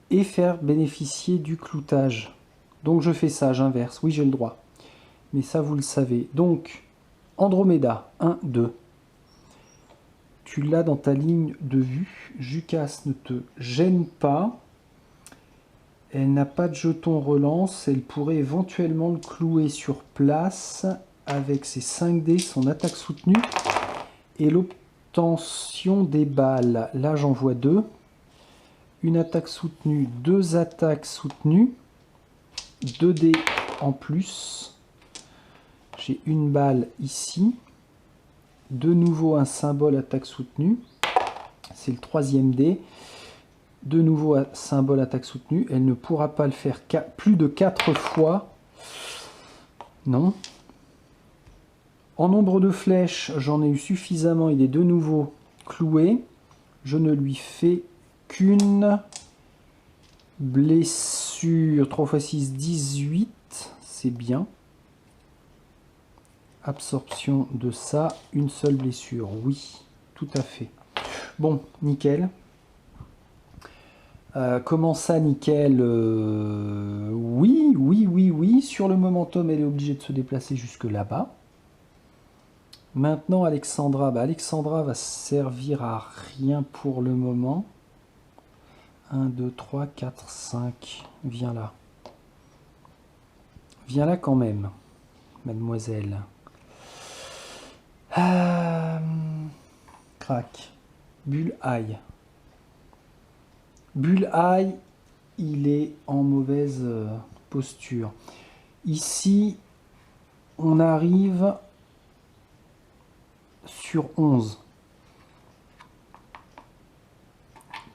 et faire bénéficier du cloutage. Donc je fais ça, j'inverse. Oui, j'ai le droit. Mais ça, vous le savez. Donc, Andromeda, 1, 2. Tu l'as dans ta ligne de vue. Jukas ne te gêne pas. Elle n'a pas de jeton relance. Elle pourrait éventuellement le clouer sur place avec ses 5 dés, son attaque soutenue et l'obtention des balles. Là, j'en vois 2. Une attaque soutenue, 2 attaques soutenues, 2 dés en plus. J'ai une balle ici. De nouveau un symbole attaque soutenue. C'est le 3e dé. De nouveau un symbole attaque soutenue. Elle ne pourra pas le faire plus de 4 fois. Non. En nombre de flèches, j'en ai eu suffisamment. Il est de nouveau cloué. Je ne lui fais qu'une blessure. 3 x 6, 18. C'est bien. Absorption de ça. Une seule blessure. Oui, tout à fait. Bon, nickel. Comment ça, nickel? Oui. Sur le momentum, elle est obligée de se déplacer jusque là-bas. Maintenant, Alexandra. Bah, Alexandra va servir à rien pour le moment. 1, 2, 3, 4, 5. Viens là. Viens là quand même, mademoiselle. Crac. Bull-Eye. Bull-Eye, il est en mauvaise posture. Ici, on arrive sur 11.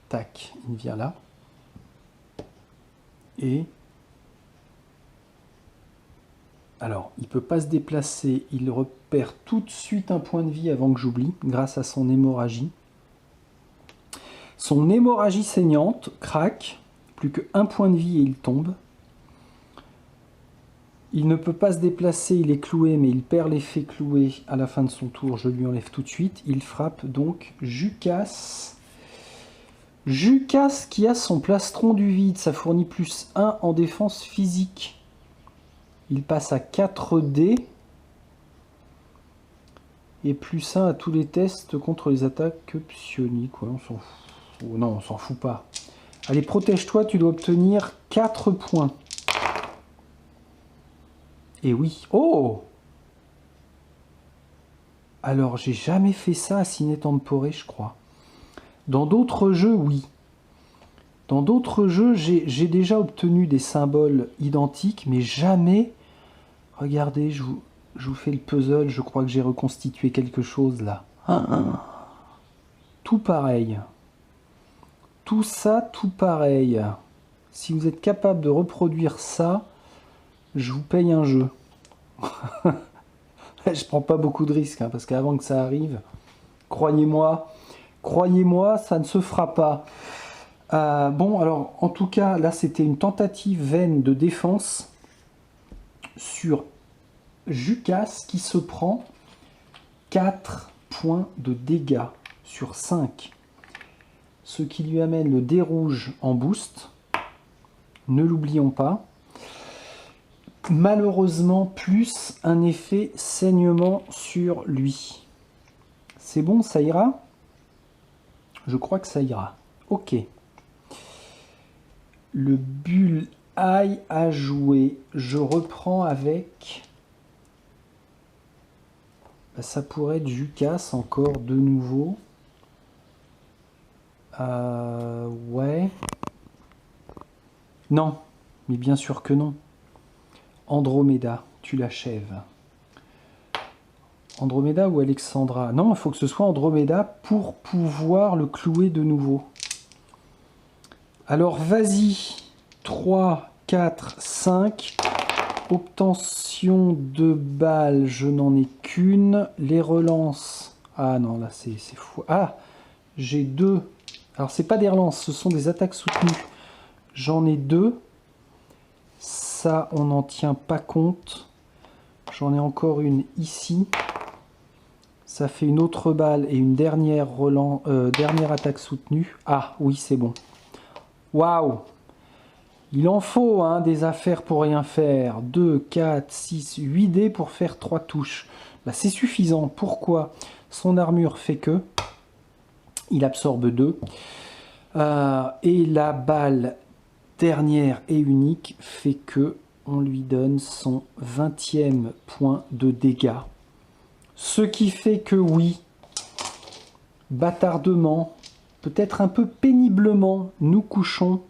Tac, il vient là. Et... alors, il ne peut pas se déplacer. Il repère tout de suite un point de vie avant que j'oublie, grâce à son hémorragie. Son hémorragie saignante craque. Plus qu'un point de vie et il tombe. Il ne peut pas se déplacer, il est cloué, mais il perd l'effet cloué à la fin de son tour. Je lui enlève tout de suite. Il frappe donc Jukas. Jukas qui a son plastron du vide. Ça fournit plus 1 en défense physique. Il passe à 4D. Et plus 1 à tous les tests contre les attaques psioniques. Ouais, on s'en fout. Oh non, on s'en fout pas. Allez, protège-toi, tu dois obtenir 4 points. Et oui. Oh! Alors, j'ai jamais fait ça à Ciné Tempore, je crois. Dans d'autres jeux, oui. Dans d'autres jeux, j'ai déjà obtenu des symboles identiques, mais jamais... regardez, je vous fais le puzzle, je crois que j'ai reconstitué quelque chose là. Tout pareil. Tout ça, tout pareil. Si vous êtes capable de reproduire ça, je vous paye un jeu. Je prends pas beaucoup de risques, hein, parce qu'avant que ça arrive, croyez-moi, ça ne se fera pas. Bon, alors, en tout cas, là, c'était une tentative vaine de défense sur Jukas qui se prend 4 points de dégâts sur 5. Ce qui lui amène le dé rouge en boost. Ne l'oublions pas. Malheureusement, plus un effet saignement sur lui. C'est bon, ça ira? Je crois que ça ira. Ok. Le Bull-Eye a joué. Je reprends avec... bah, ça pourrait être Jukas encore de nouveau. Ouais. Non, mais bien sûr que non. Andromeda, tu l'achèves. Andromeda ou Alexandra? Non, il faut que ce soit Andromeda pour pouvoir le clouer de nouveau. Alors, vas-y. 3, 4, 5. Obtention de balles, je n'en ai qu'une. Les relances. Ah non, là, c'est fou. Ah, j'ai 2. Alors, c'est pas des relances, ce sont des attaques soutenues. J'en ai 2. Ça, on n'en tient pas compte. J'en ai encore une ici. Ça fait une autre balle et une dernière attaque soutenue. Ah, oui, c'est bon. Waouh! Il en faut hein, des affaires pour rien faire. 2, 4, 6, 8 dés pour faire 3 touches. Bah, c'est suffisant. Pourquoi? Son armure fait que... il absorbe 2. Et la balle dernière et unique fait que on lui donne son 20e point de dégâts. Ce qui fait que oui, bâtardement, peut-être un peu péniblement, nous couchons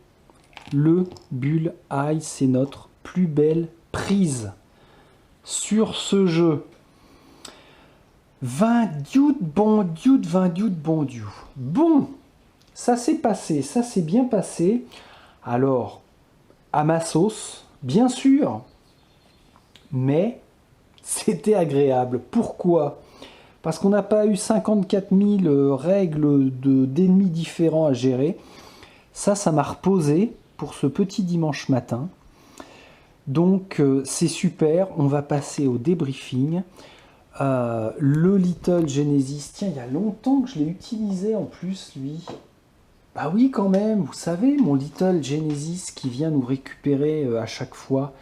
le Bull-Eye. C'est notre plus belle prise sur ce jeu. 20 dudes, bon dude, 20 dudes, bon dieu. Bon, ça s'est passé, ça s'est bien passé. Alors, à ma sauce, bien sûr, mais c'était agréable. Pourquoi? Parce qu'on n'a pas eu 54 000 règles d'ennemis différents à gérer. Ça m'a reposé pour ce petit dimanche matin. Donc, c'est super. On va passer au débriefing. Le Little Genesis, tiens, il y a longtemps que je l'ai utilisé en plus, lui. Bah oui, quand même, vous savez, mon Little Genesis qui vient nous récupérer à chaque fois,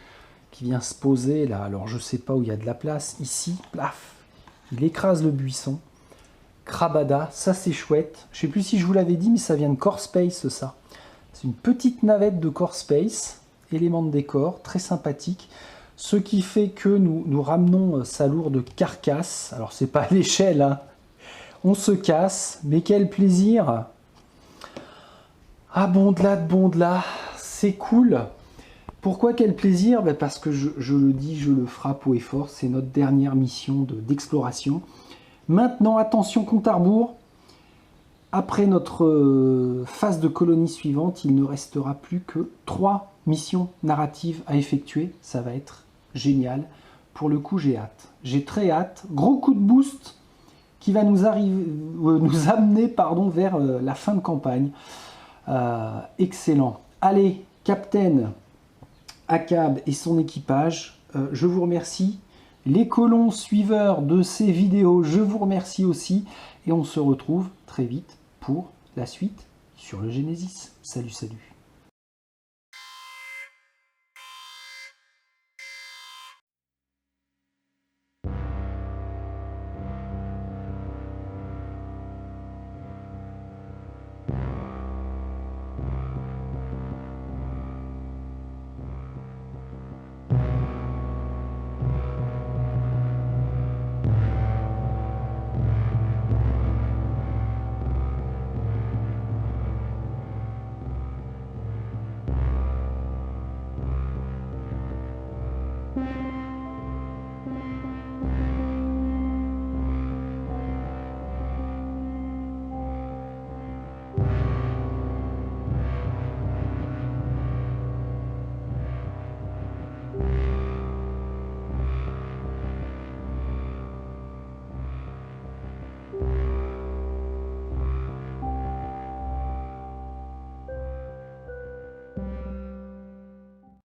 qui vient se poser là. Alors, je sais pas où il y a de la place. Ici, plaf, Il écrase le buisson. Krabada, ça c'est chouette. Je sais plus si je vous l'avais dit, mais ça vient de Core Space, ça. C'est une petite navette de Core Space, élément de décor, très sympathique. Ce qui fait que nous ramenons sa lourde carcasse. Alors c'est pas à l'échelle, hein. On se casse, mais quel plaisir! Ah Bondelat, c'est cool. Pourquoi quel plaisir? Ben parce que je le dis, je le frappe haut et fort, c'est notre dernière mission d'exploration. Maintenant, attention, compte à rebours. Après notre phase de colonie suivante, il ne restera plus que 3 missions narratives à effectuer. Ça va être génial. Pour le coup, j'ai hâte. J'ai très hâte. Gros coup de boost qui va nous amener vers la fin de campagne. Excellent. Allez, Captain Akab et son équipage, je vous remercie. Les colons suiveurs de ces vidéos, je vous remercie aussi. Et on se retrouve très vite pour la suite sur le Genesis. Salut, salut.